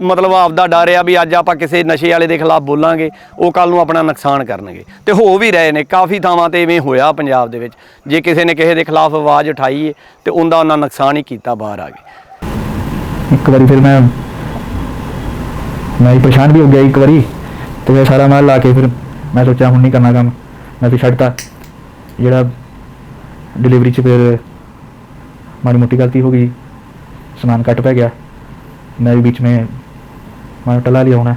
Speaker 25: ਮਤਲਬ ਆਪਦਾ ਡਰ ਆ ਵੀ ਅੱਜ ਆਪਾਂ ਕਿਸੇ ਨਸ਼ੇ ਵਾਲੇ ਦੇ ਖਿਲਾਫ ਬੋਲਾਂਗੇ, ਉਹ ਕੱਲ ਨੂੰ ਆਪਣਾ ਨੁਕਸਾਨ ਕਰਨਗੇ, ਤੇ ਹੋ ਵੀ ਰਹੇ ਨੇ। ਕਾਫੀ ਥਾਵਾਂ ਤੇ ਇਵੇਂ ਹੋਇਆ ਪੰਜਾਬ ਦੇ ਵਿੱਚ, ਜੇ ਕਿਸੇ ਨੇ ਕਿਸੇ ਦੇ ਖਿਲਾਫ ਆਵਾਜ਼ ਉਠਾਈ ਤੇ ਉਹਦਾ ਉਹਨਾਂ ਨੁਕਸਾਨ ਹੀ ਕੀਤਾ, ਬਾਹਰ ਆ ਗਏ।
Speaker 26: ਇੱਕ ਵਾਰੀ ਫਿਰ ਮੈਂ ਪਰੇਸ਼ਾਨ ਵੀ ਹੋ ਗਿਆ ਇੱਕ ਵਾਰੀ, ਤੇ ਫਿਰ ਸਾਰਾ ਮਾਲ ਲਾ ਕੇ ਫਿਰ ਮੈਂ ਸੋਚਿਆ ਹੁਣ ਨਹੀਂ ਕਰਨਾ ਕੰਮ, ਮੈਂ ਫਿਰ ਛੱਡਤਾ। ਜਿਹੜਾ डिलीवरी च फिर माड़ी मोटी गलती हो गई, समान घट पै गया, मैं भी बीच में माड़ा टला लिया होना।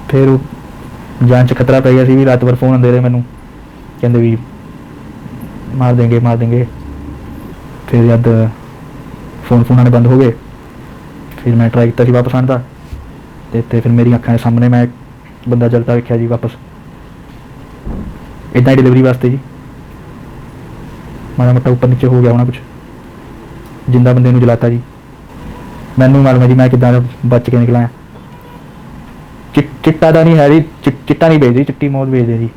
Speaker 26: फिर जान च खतरा पै गया सी भी, रात भर फोन आते रहे मैनू, कहते भी मार देंगे। फिर जब फोन आने बंद हो गए, फिर मैं ट्राई किया वापस आने का, तो फिर मेरी अखां के सामने मैं बंदा चलता वेख्या जी वापस इदा ही डिलीवरी वास्ते जी। माड़ा मोटा उपर नीचे हो गया होना कुछ, जिंदा बंदे नूं जलाता जी। मैनू मालूम है जी मैं किदां बच के निकला। चिट्टा तो नहीं है जी, चिट्टा नहीं बेचदी, चिट्टी मौत बेचदे जी।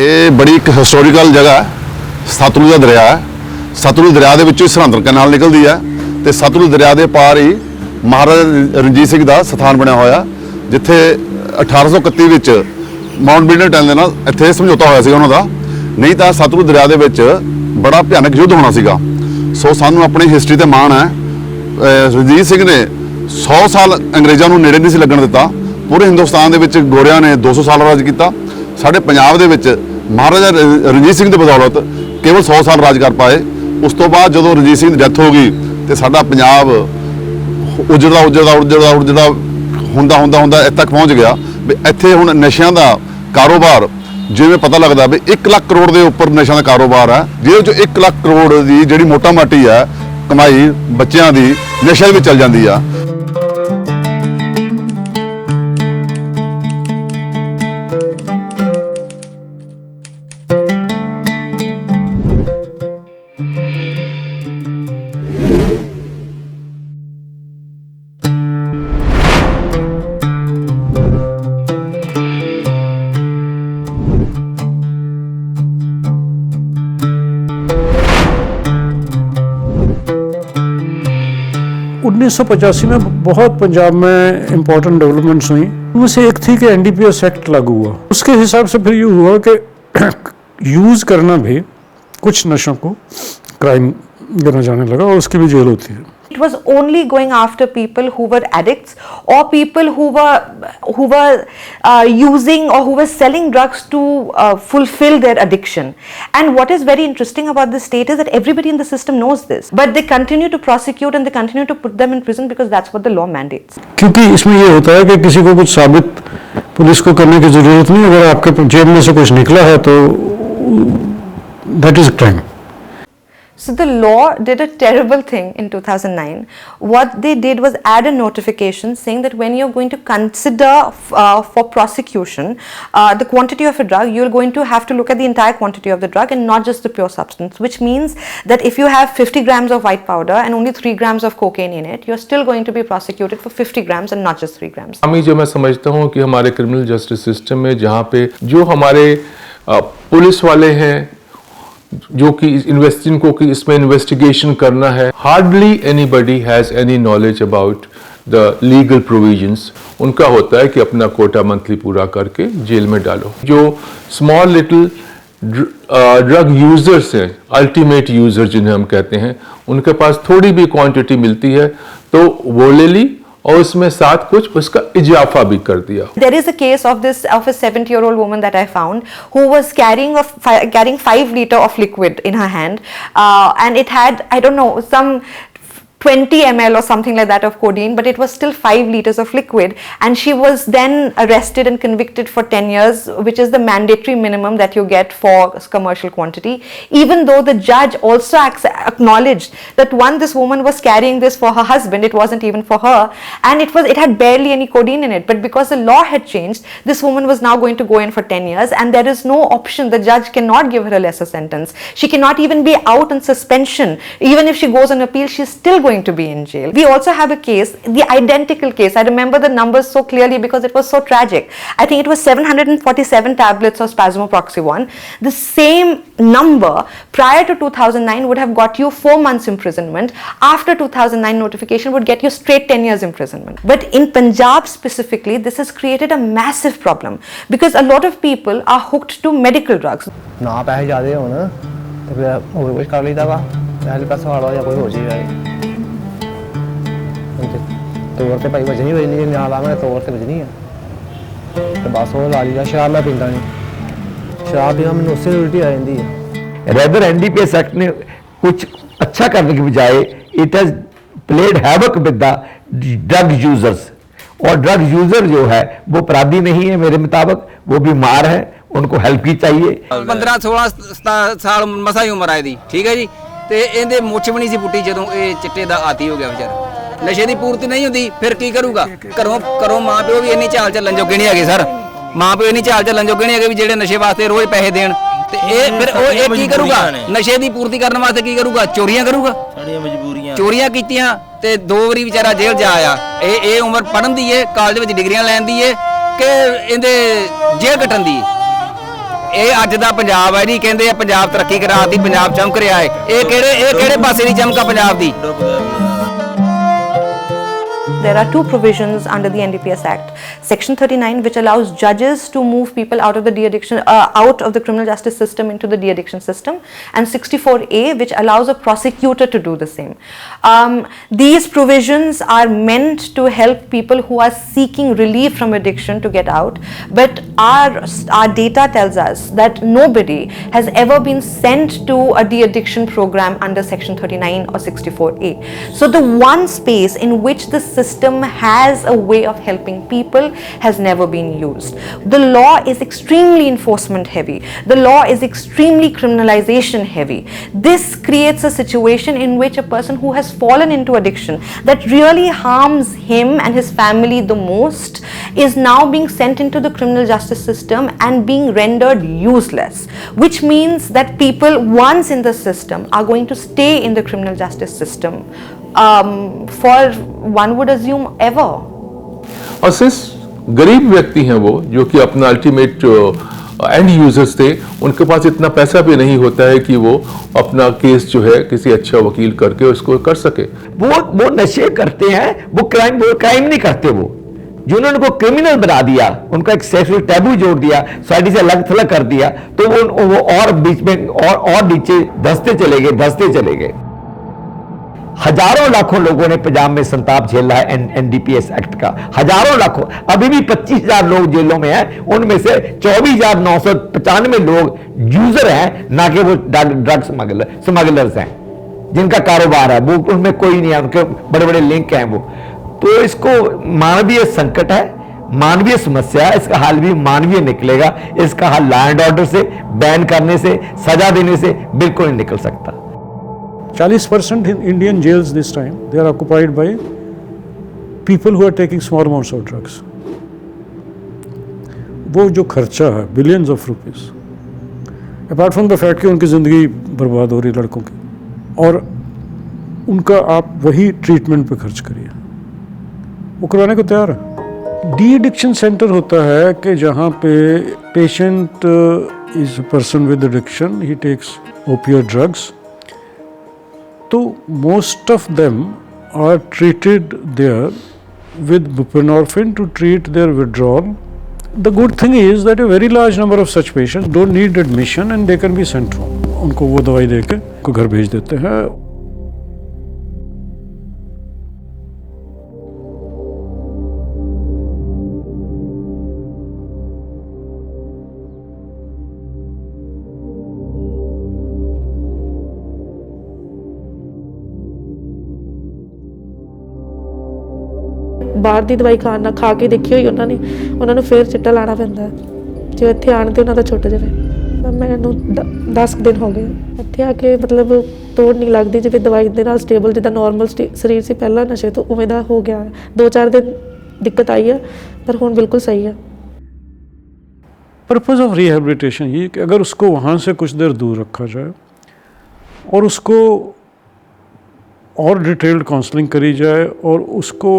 Speaker 8: ਇਹ ਬੜੀ ਇੱਕ ਹਿਸਟੋਰੀਕਲ ਜਗ੍ਹਾ ਹੈ, ਸਤਲੁਜ ਦਾ ਦਰਿਆ ਹੈ। ਸਤਲੁਜ ਦਰਿਆ ਦੇ ਵਿੱਚੋਂ ਹੀ ਸਰਹੰਦ ਕਨਾਲ ਨਿਕਲਦੀ ਹੈ ਤੇ ਸਤਲੁਜ ਦਰਿਆ ਦੇ ਪਾਰ ਹੀ ਮਹਾਰਾਜਾ ਰਣਜੀਤ ਸਿੰਘ ਦਾ ਸਥਾਨ ਬਣਿਆ ਹੋਇਆ, ਜਿੱਥੇ 1831 ਵਿੱਚ ਮਾਊਂਟਬੈਟਨ ਟਨ ਦੇ ਨਾਲ ਇੱਥੇ ਸਮਝੌਤਾ ਹੋਇਆ ਸੀ ਉਹਨਾਂ ਦਾ। ਨਹੀਂ ਤਾਂ ਸਤਲੁਜ ਦਰਿਆ ਦੇ ਵਿੱਚ ਬੜਾ ਭਿਆਨਕ ਯੁੱਧ ਹੋਣਾ ਸੀਗਾ। ਸੋ ਸਾਨੂੰ ਆਪਣੀ ਹਿਸਟਰੀ ਤੇ ਮਾਣ ਹੈ। ਰਣਜੀਤ ਸਿੰਘ ਨੇ 100 ਸਾਲ ਅੰਗਰੇਜ਼ਾਂ ਨੂੰ ਨੇੜੇ ਨਹੀਂ ਸੀ ਲੱਗਣ ਦਿੱਤਾ। ਪੂਰੇ ਹਿੰਦੁਸਤਾਨ ਦੇ ਵਿੱਚ ਗੋਰਿਆਂ ਨੇ 200 ਸਾਲ ਰਾਜ ਕੀਤਾ। ਸਾਡੇ ਪੰਜਾਬ ਦੇ ਵਿੱਚ ਮਹਾਰਾਜਾ ਰਣਜੀਤ ਸਿੰਘ ਦੇ ਬਦੌਲਤ ਕੇਵਲ 100 ਸਾਲ ਰਾਜ ਕਰ ਪਾਏ। ਉਸ ਤੋਂ ਬਾਅਦ ਜਦੋਂ ਰਣਜੀਤ ਸਿੰਘ ਦੀ ਡੈਥ ਹੋ ਗਈ ਤੇ ਸਾਡਾ ਪੰਜਾਬ ਉਜੜਦਾ ਹੁੰਦਾ ਇੱਥੇ ਤੱਕ ਪਹੁੰਚ ਗਿਆ ਵੀ ਇੱਥੇ ਹੁਣ ਨਸ਼ਿਆਂ ਦਾ ਕਾਰੋਬਾਰ ਜਿਵੇਂ ਪਤਾ ਲੱਗਦਾ ਵੀ 1 ਲੱਖ ਕਰੋੜ ਦੇ ਉੱਪਰ ਨਸ਼ਿਆਂ ਦਾ ਕਾਰੋਬਾਰ ਹੈ, ਜਿਹਦੇ ਵਿੱਚੋਂ 1 ਲੱਖ ਕਰੋੜ ਦੀ ਜਿਹੜੀ ਮੋਟਾ ਮਾਟੀ ਹੈ ਕਮਾਈ ਬੱਚਿਆਂ ਦੀ ਨਸ਼ਿਆਂ ਦੇ ਵਿੱਚ ਚੱਲ ਜਾਂਦੀ ਆ।
Speaker 12: उन्नीस 1985 में बहुत पंजाब में इम्पोर्टेंट डेवलपमेंट्स हुई। उनमें से एक थी कि NDPS एक्ट लागू हुआ। उसके हिसाब से फिर ये हुआ कि यूज़ करना भी कुछ नशों को क्राइम गिना जाने लगा और उसकी भी जेल होती है।
Speaker 10: It was only going after people who were addicts or people who were using or who were selling drugs to fulfill their addiction. And what is very interesting about this state is that everybody in the system knows this, but they continue to prosecute and they continue to put them in prison because that's what the law mandates.
Speaker 12: क्योंकि इसमें ये होता है कि किसी को कुछ साबित पुलिस को करने की जरूरत नहीं। अगर आपके जेब में से कुछ निकला है तो that is a crime.
Speaker 10: So the law did a terrible thing in 2009. What they did was add a notification saying that when you're going to consider for prosecution the quantity of a drug, you're going to have to look at the entire quantity of the drug and not just the pure substance, which means that if you have 50 grams of white powder and only 3 grams of cocaine in it, you're still going to be prosecuted for 50 grams and not just 3 grams.
Speaker 11: जो मैं समझता हूँ कि हमारे criminal justice system में जहाँ पे जो हमारे पुलिस वाले हैं जो कि इनको कि इसमें इन्वेस्टिगेशन करना है, hardly anybody has any knowledge about the legal provisions. उनका होता है कि अपना कोटा मंथली पूरा करके जेल में डालो। जो स्मॉल लिटिल ड्रग यूजर्स हैं, अल्टीमेट यूजर जिन्हें हम कहते हैं, उनके पास थोड़ी भी क्वांटिटी मिलती है तो वो ले ली और उसमें साथ कुछ उसका इजाफा भी कर दिया।
Speaker 10: There is a case of a 70-year-old woman that I found who was carrying 5 liters of liquid in her hand, and it had, I don't know, some 20 ml or something like that of codeine, but it was still 5 liters of liquid, and she was then arrested and convicted for 10 years, which is the mandatory minimum that you get for commercial quantity, even though the judge also acknowledged that this woman was carrying this for her husband, it wasn't even for her, and it had barely any codeine in it, but because the law had changed, this woman was now going to go in for 10 years, and there is no option. The judge cannot give her a lesser sentence. She cannot even be out on suspension. Even if she goes on appeal, she's still going to be in jail. We also have a case, the identical case. I remember the numbers so clearly because it was so tragic. I think it was 747 tablets of Spasmoproxy-1. The same number prior to 2009 would have got you 4 months imprisonment. After 2009 notification would get you straight 10 years imprisonment. But in Punjab specifically, this has created a massive problem because a lot of people are hooked to medical drugs.
Speaker 14: ना पैसे ज़्यादा हो ना तो फिर और कुछ कर लेता वा पहले पैसा वाला या कोई हो जाएगा तौर पे भाई बजनी बजनी नाल आवे तौर पे बजनी है ਤੇ ਬਸ ਉਹ ਲਾ ਲਈਦਾ। ਸ਼ਰਾਬ ਮੈਂ ਪੀਂਦਾ ਨਹੀਂ, शराब पीना मैंने उससे उल्टी आ जाती है।
Speaker 5: रेदर एनडीपीएस एक्ट ने कुछ अच्छा करने की बजाय it has played havoc with the drug users, और ड्रग यूजर जो है वो अपराधी नहीं है मेरे मुताबिक, वो बीमार है, उनको हेल्प की चाहिए।
Speaker 23: 15-16 ਸਾਲ ਮਸਾ ਹੀ ਉਮਰ ਆਏ ਦੀ, ਠੀਕ ਹੈ ਜੀ। ਤੇ ਇਹਦੇ ਮੁੱਛ ਵੀ ਨਹੀਂ ਸੀ ਪੁੱਟੀ ਜਦੋਂ ਇਹ ਚਿੱਟੇ ਦਾ ਆਦੀ ਹੋ ਗਿਆ ਵਿਚਾਰਾ। ਨਸ਼ੇ ਦੀ ਪੂਰਤੀ ਨਹੀਂ ਹੁੰਦੀ ਫਿਰ ਕੀ ਕਰੂਗਾ? ਘਰੋਂ ਮਾਂ ਪਿਓ ਵੀ ਇੰਨੀ ਚਾਲ ਚੱਲਣ ਜੋਗੇ ਨਹੀਂ ਹੈਗੇ ਸਰ, ਮਾਂ ਪਿਓ ਇੰਨੀ ਚਾਲ ਚੱਲਣ ਜੋਗੇ ਨਹੀਂ ਹੈਗੇ ਵੀ ਜਿਹੜੇ ਨਸ਼ੇ ਵਾਸਤੇ ਰੋਜ਼ ਪੈਸੇ ਦੇਣ। ਤੇ ਇਹ ਫਿਰ ਉਹ ਇਹ ਕੀ ਕਰੂਗਾ? ਨਸ਼ੇ ਦੀ ਪੂਰਤੀ ਕਰਨ ਵਾਸਤੇ ਕੀ ਕਰੂਗਾ? ਚੋਰੀਆਂ ਕਰੂਗਾ। ਸਾਡੀਆਂ ਮਜਬੂਰੀਆਂ, ਚੋਰੀਆਂ ਕੀਤੀਆਂ ਤੇ 2 ਵਾਰੀ ਵਿਚਾਰਾ ਜੇਲ੍ਹ ਜਾ ਆਇਆ। ਇਹ ਉਮਰ ਪੜ੍ਹਨ ਦੀ ਏ, ਕਾਲਜ ਵਿੱਚ ਡਿਗਰੀਆਂ ਲੈਣ ਦੀ ਏ ਕਿ ਇਹਦੇ ਜੇਲ੍ਹ ਕੱਟਣ ਦੀ? ਇਹ ਅੱਜ ਦਾ ਪੰਜਾਬ ਹੈ ਜੀ। ਕਹਿੰਦੇ ਆ ਪੰਜਾਬ ਤਰੱਕੀ ਕਰਾਤੀ, ਪੰਜਾਬ ਚਮਕ ਰਿਹਾ ਹੈ। ਇਹ ਕਿਹੜੇ ਪਾਸੇ ਦੀ ਚਮਕਾ ਪੰਜਾਬ ਦੀ?
Speaker 10: There are two provisions under the NDPS Act. Section 39, which allows judges to move people out of the out of the criminal justice system into the de-addiction system, and 64A, which allows a prosecutor to do the same. These provisions are meant to help people who are seeking relief from addiction to get out, but our data tells us that nobody has ever been sent to a de-addiction program under Section 39 or 64A. So the one space in which the system has a way of helping people has never been used. The law is extremely enforcement heavy. The law is extremely criminalization heavy. This creates a situation in which a person who has fallen into addiction that really harms him and his family the most is now being sent into the criminal justice system and being rendered useless, which means that people once in the system are going to stay in the criminal justice system for, one would assume, ever.
Speaker 11: और सिर्फ गरीब व्यक्ति हैं वो जो कि अपना ultimate and users थे, उनके पास इतना पैसा भी नहीं होता है कि वो अपना केस जो है किसी अच्छा वकील करके उसको कर सके।
Speaker 5: वो नशे करते हैं, वो क्राइम नहीं करते। वो जिन्होंने उनको क्रिमिनल बना दिया, उनका एक सेक्सुअल टैबू जोड़ दिया, सोसाइटी से अलग थलग कर दिया, तो वो और बीच में और नीचे धंसते चले गए। हजारों लाखों लोगों ने पंजाब में संताप झेला है एनडीपीएस एक्ट का, हजारों लाखों। अभी भी 25,000 लोग जेलों में हैं, उनमें से 24,995 लोग यूजर हैं, ना कि वो ड्रग स्मगलर्स हैं जिनका कारोबार है। वो उनमें कोई नहीं है, उनके बड़े बड़े लिंक हैं वो। तो इसको मानवीय संकट है, मानवीय समस्या है, इसका हल भी मानवीय निकलेगा। इसका हल लॉ एंड ऑर्डर से, बैन करने से, सजा देने से बिल्कुल नहीं निकल सकता।
Speaker 12: 40% in Indian jails this time, they are occupied by people who are taking small amounts of drugs. वो जो खर्चा है billions of rupees, apart from the fact कि उनकी ज़िंदगी बर्बाद हो रही लड़कों की, और उनका आप वही ट्रीटमेंट पे खर्च करिए, वो करवाने को तैयार है। डी एडिक्शन सेंटर होता है कि जहाँ पे patient is a person with addiction, he takes opioid drugs, तो most of them are treated there with buprenorphine to treat their withdrawal. The good thing is that a very large number of such patients don't need admission and they can be sent home. उनको वो दवाई देके को घर भेज देते हैं।
Speaker 3: ਬਾਹਰ ਦੀ ਦਵਾਈ ਖਾਣ ਨਾਲ ਖਾ ਕੇ ਦੇਖੀ ਹੋਈ ਉਹਨਾਂ ਨੂੰ ਫਿਰ ਚਿੱਟਾ ਲਾਣਾ ਪੈਂਦਾ ਜੇ ਇੱਥੇ ਆਣ ਤੇ ਉਹਨਾਂ ਦਾ ਛੁੱਟ ਜਾਵੇ। ਮੈਨੂੰ 10 ਦਿਨ ਹੋ ਗਏ ਇੱਥੇ ਆ ਕੇ, ਮਤਲਬ ਤੋੜ ਨਹੀਂ ਲੱਗਦੀ ਜਿਵੇਂ ਦਵਾਈ ਦੇ ਨਾਲ ਸਟੇਬਲ, ਜਿੱਦਾਂ ਨੋਰਮਲ ਸਰੀਰ ਸੀ ਪਹਿਲਾਂ ਨਸ਼ੇ ਤੋਂ, ਉਵੇਂ ਦਾ ਹੋ ਗਿਆ। 2-4 ਦਿਨ ਦਿੱਕਤ ਆਈ ਹੈ पर ਹੁਣ बिल्कुल सही है।
Speaker 12: पर्पज़ ऑफ रिहेबिलिटेशन ये कि अगर उसको वहाँ से कुछ देर दूर रखा जाए और उसको और डिटेल्ड काउंसलिंग करी जाए और उसको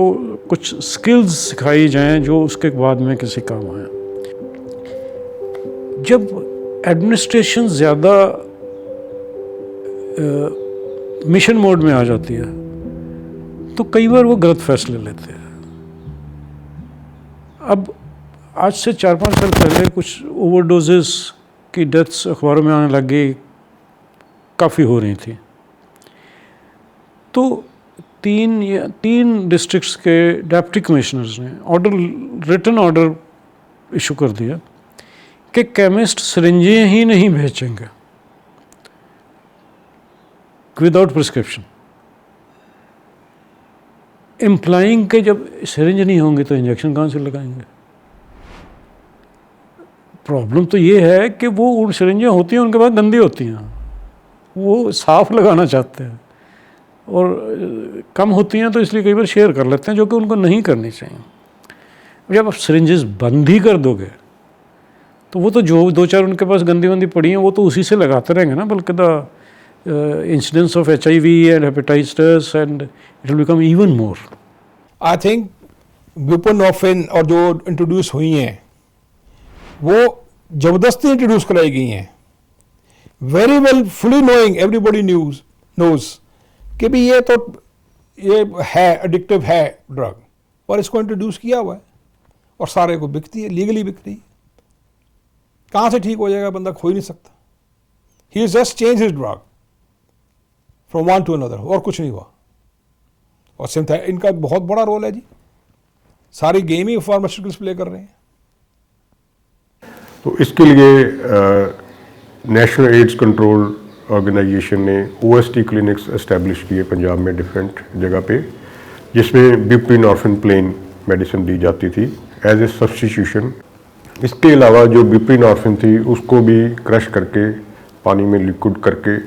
Speaker 12: कुछ स्किल्स सिखाई जाएं जो उसके बाद में किसी काम आए। जब एडमिनिस्ट्रेशन ज़्यादा मिशन मोड में आ जाती है तो कई बार वो गलत फैसले लेते हैं। अब आज से 4-5 साल पहले कुछ ओवरडोजेस की डेथ्स अखबारों में आने लग गई, काफ़ी हो रही थी। तो तीन डिस्ट्रिक्ट्स के डिप्टी कमिश्नर्स ने रिटन ऑर्डर इशू कर दिया कि केमिस्ट सिरिंजें ही नहीं बेचेंगे विदाउट प्रिस्क्रिप्शन, इम्प्लाइंग के जब सिरिंज नहीं होंगे तो इंजेक्शन कहाँ से लगाएंगे। प्रॉब्लम तो ये है कि वो उन सिरिंजें होती हैं उनके पास गंदी होती हैं, वो साफ लगाना चाहते हैं, और कम होती हैं तो इसलिए कई बार शेयर कर लेते हैं, जो कि उनको नहीं करनी चाहिए। जब आप सिरिंजेस बंद ही कर दोगे तो वो तो जो 2-4 उनके पास गंदी वंदी पड़ी हैं वो तो उसी से लगाते रहेंगे ना, बल्कि the incidence of HIV and hepatitis and it will become even more.
Speaker 16: I think buprenorphine और जो इंट्रोड्यूस हुई हैं वो ज़बरदस्ती इंट्रोड्यूस कराई गई हैं, very well fully knowing everybody knows कि भी ये तो ये है एडिक्टिव है ड्रग, और इसको इंट्रोड्यूस किया हुआ है और सारे को बिकती है, लीगली बिक रही है। कहाँ से ठीक हो जाएगा बंदा, खो ही नहीं सकता। He is just change his drug from one two another, और कुछ नहीं हुआ। और सिंथेटिक इनका बहुत बड़ा रोल है जी, सारी गेम ही फार्मास्यूटिकल्स प्ले कर रहे हैं।
Speaker 22: तो इसके लिए नेशनल एड्स कंट्रोल ऑर्गेनाइजेशन ने OST क्लिनिक्स एस्टेब्लिश किए पंजाब में डिफरेंट जगह पे, जिसमें बुप्रेनोर्फिन प्लेन मेडिसिन दी जाती थी एज ए सब्स्टिट्यूशन। इसके अलावा जो बुप्रेनोर्फिन थी उसको भी क्रश करके पानी में लिक्विड करके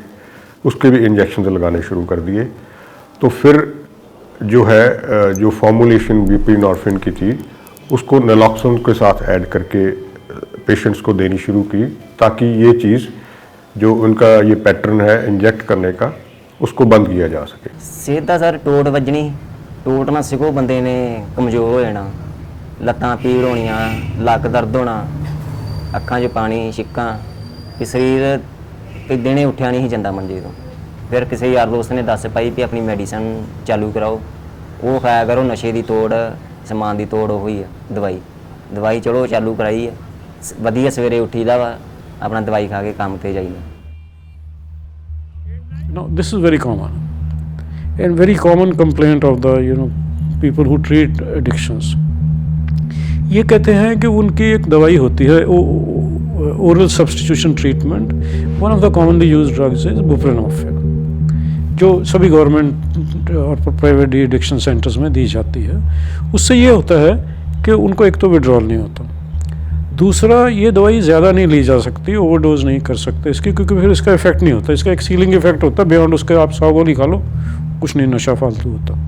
Speaker 22: उसके भी इंजेक्शन लगाने शुरू कर दिए। तो फिर जो है जो फॉर्मुलेशन बुप्रेनोर्फिन की थी उसको नैलॉक्सोन के साथ ऐड करके पेशेंट्स को देनी शुरू की, ताकि ये चीज़ जो उनका ये पैटर्न है इंजेक्ट करने का उसको बंद किया जा सके।
Speaker 17: सीधा सर टोट वजनी, टोट ना सिखो बंदे ने कमज़ोर हो जाना, लत्तां पीड़ होनियां, लक दर्द होना, अक्खां 'च पानी, छिक्कां, कि शरीर कोई दिने उठिया नहीं जाता मंजे तो। फिर किसी यार दोस्त ने दस पाई भी अपनी मेडिसिन चालू कराओ, वो खाया करो, नशे की तोड़ समान की तोड़ हुई है दवाई चलो चालू कराई है, वधिया सवेरे उठीदा वा, अपना दवाई खा के काम ते जाइए।
Speaker 12: No, this is very common and very common complaint of the people who treat addictions. ये कहते हैं कि उनकी एक दवाई होती है oral substitution treatment, one of the commonly used drugs is buprenorphine, जो सभी गवर्नमेंट और प्राइवेट एडिक्शन सेंटर्स में दी जाती है। उससे ये होता है कि उनको एक तो विड्रॉल नहीं होता, दूसरा ये दवाई ज़्यादा नहीं ली जा सकती, ओवरडोज नहीं कर सकते इसकी, क्योंकि फिर इसका इफेक्ट नहीं होता। इसका एक सीलिंग इफेक्ट होता है, बियॉन्ड उसके आप 100 गोली खा लो कुछ नहीं, नशा फालतू होता।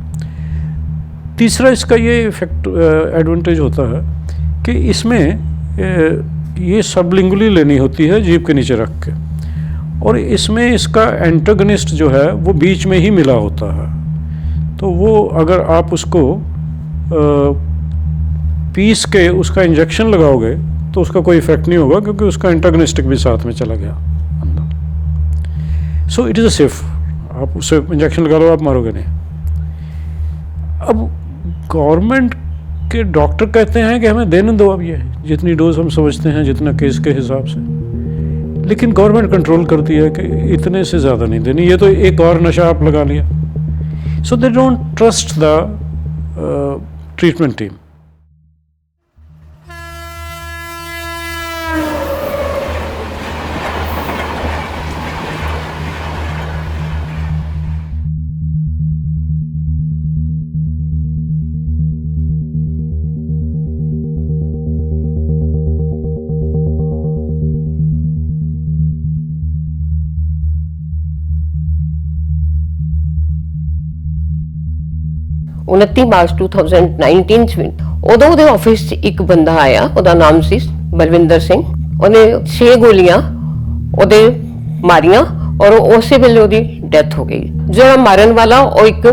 Speaker 12: तीसरा इसका ये इफेक्ट एडवांटेज होता है कि इसमें ये सबलिंगुअली लेनी होती है जीभ के नीचे रख के, और इसमें इसका एंटागनिस्ट जो है वो बीच में ही मिला होता है। तो वो अगर आप उसको पीस के उसका इंजेक्शन लगाओगे तो उसका कोई इफेक्ट नहीं होगा, क्योंकि उसका एंटागनिस्टिक भी साथ में चला गया अंदर। So it is a safe, आप उससे इंजेक्शन लगा लो, आप मारोगे नहीं। अब गवर्नमेंट के डॉक्टर कहते हैं कि हमें देने दो अब ये जितनी डोज हम समझते हैं, जितना केस के हिसाब से, लेकिन गवर्नमेंट कंट्रोल करती है कि इतने से ज़्यादा नहीं देनी, ये तो एक और नशा आप लगा लिया। So they don't trust the treatment team.
Speaker 18: March 2019 ਚ ਉਦੋਂ ਉਹਦੇ ਆਫਿਸ 'ਚ ਇੱਕ ਬੰਦਾ ਆਇਆ, ਉਹਦਾ ਨਾਮ ਸੀ ਬਲਵਿੰਦਰ ਸਿੰਘ। ਉਹਨੇ 6 ਗੋਲੀਆਂ ਉਹਦੇ ਮਾਰੀਆਂ ਔਰ ਉਸੇ ਵੇਲੇ ਉਹਦੀ ਡੈਥ ਹੋ ਗਈ। ਜਿਹੜਾ ਮਾਰਨ ਵਾਲਾ ਉਹ ਇੱਕ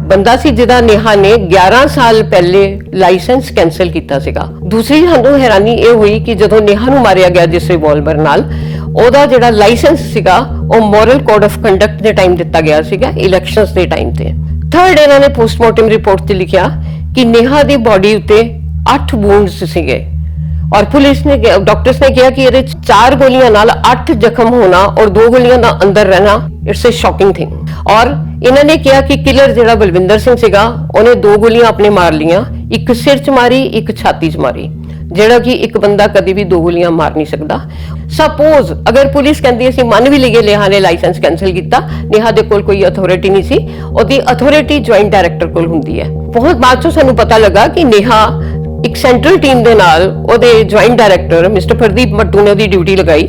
Speaker 18: ਬੰਦਾ ਸੀ ਜਿਹਦਾ ਨੇਹਾ ਨੇ 11 ਸਾਲ ਪਹਿਲੇ ਲਾਇਸੈਂਸ ਕੈਂਸਲ ਕੀਤਾ ਸੀਗਾ। ਦੂਸਰੀ ਸਾਨੂੰ ਹੈਰਾਨੀ ਇਹ ਹੋਈ ਕਿ ਜਦੋਂ ਨੇਹਾ ਨੂੰ ਮਾਰਿਆ ਗਿਆ ਜਿਸ ਰਿਵਾਲਵਰ ਨਾਲ, ਉਹਦਾ ਜਿਹੜਾ ਲਾਇਸੈਂਸ ਸੀਗਾ ਉਹ ਮੋਰਲ ਕੋਡ ਆਫ ਕੰਡਕਟ ਦੇ ਟਾਈਮ ਦਿੱਤਾ ਗਿਆ ਸੀਗਾ, ਇਲੈਕਸ਼ਨਸ ਦੇ ਟਾਈਮ ਤੇ। थर्ड इन्होंने पोस्टमार्टम रिपोर्ट से लिखा कि नेहा की बॉडी उत्ते 8 वूंड्स सीगे और पुलिस ने डॉक्टर्स ने कहा कि ये 4 गोलियां नाल 8 जख्म होना और 2 गोलियां दा अंदर रहना, इट्स ए शॉकिंग थिंग। और इन्होंने कहा कि किलर जिहड़ा बलविंदर सिंह सीगा उन्हें 2 गोलियां अपने मार लियां, एक सिर च मारी, एक छाती च मारी। ਜਿਹੜਾ ਕਿ ਇੱਕ ਬੰਦਾ ਕਦੀ ਵੀ 2 ਗੋਲੀਆਂ ਮਾਰ ਨਹੀਂ ਸਕਦਾ। ਸਪੋਜ਼ ਅਗਰ ਪੁਲਿਸ ਕਹਿੰਦੀ ਅਸੀਂ ਮੰਨ ਵੀ ਲਈਏ ਨੇਹਾ ਨੇ ਲਾਇਸੈਂਸ ਕੈਂਸਲ ਕੀਤਾ, ਨੇਹਾ ਦੇ ਕੋਲ ਕੋਈ ਅਥਾਰਟੀ ਨਹੀਂ ਸੀ, ਉਹਦੀ ਅਥਾਰਟੀ ਜੁਆਇੰਟ ਡਾਇਰੈਕਟਰ ਕੋਲ ਹੁੰਦੀ ਹੈ। ਬਹੁਤ ਬਾਅਦ ਚੋਂ ਸਾਨੂੰ ਪਤਾ ਲੱਗਾ ਕਿ ਨੇਹਾ ਇੱਕ ਸੈਂਟਰਲ ਟੀਮ ਦੇ ਨਾਲ ਉਹਦੇ joint director mister Pradeep Mattu ਨੇ ਉਹਦੀ ਡਿਊਟੀ ਲਗਾਈ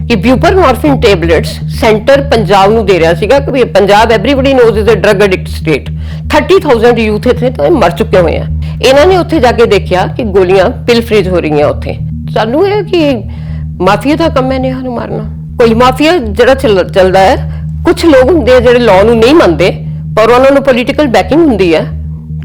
Speaker 18: ਕਿ ਬਿਊਪਰਨੋਰਫਿਨ ਟੈਬਲੇਟਸ ਸੈਂਟਰ ਪੰਜਾਬ ਨੂੰ ਦੇ ਰਿਹਾ ਸੀਗਾ ਕਿ Punjab everybody knows is a drug addict state. 30,000 youth ਇੱਥੇ ਤਾਂ ਮਰ ਚੁੱਕੇ ਹੋਏ ਆ। ਇਹਨਾਂ ਨੇ ਉੱਥੇ ਜਾ ਕੇ ਦੇਖਿਆ ਕਿ ਗੋਲੀਆਂ ਪਿਲਫਰੇਜ ਹੋ ਰਹੀਆਂ ਉੱਥੇ। ਸਾਨੂੰ ਇਹ ਕਿ ਮਾਫੀਆ ਦਾ ਕੰਮ ਹੈ ਨੇਹਾ ਨੂੰ ਮਾਰਨਾ। ਕੋਈ ਮਾਫੀਆ ਜਿਹੜਾ ਚੱਲਦਾ ਹੈ, ਕੁਝ ਲੋਕ ਹੁੰਦੇ ਆ ਜਿਹੜੇ ਲਾਅ ਨੂੰ ਨਹੀਂ ਮੰਨਦੇ ਪਰ ਉਹਨਾਂ ਨੂੰ ਪੋਲੀਟੀਕਲ ਬੈਕਿੰਗ ਹੁੰਦੀ ਹੈ,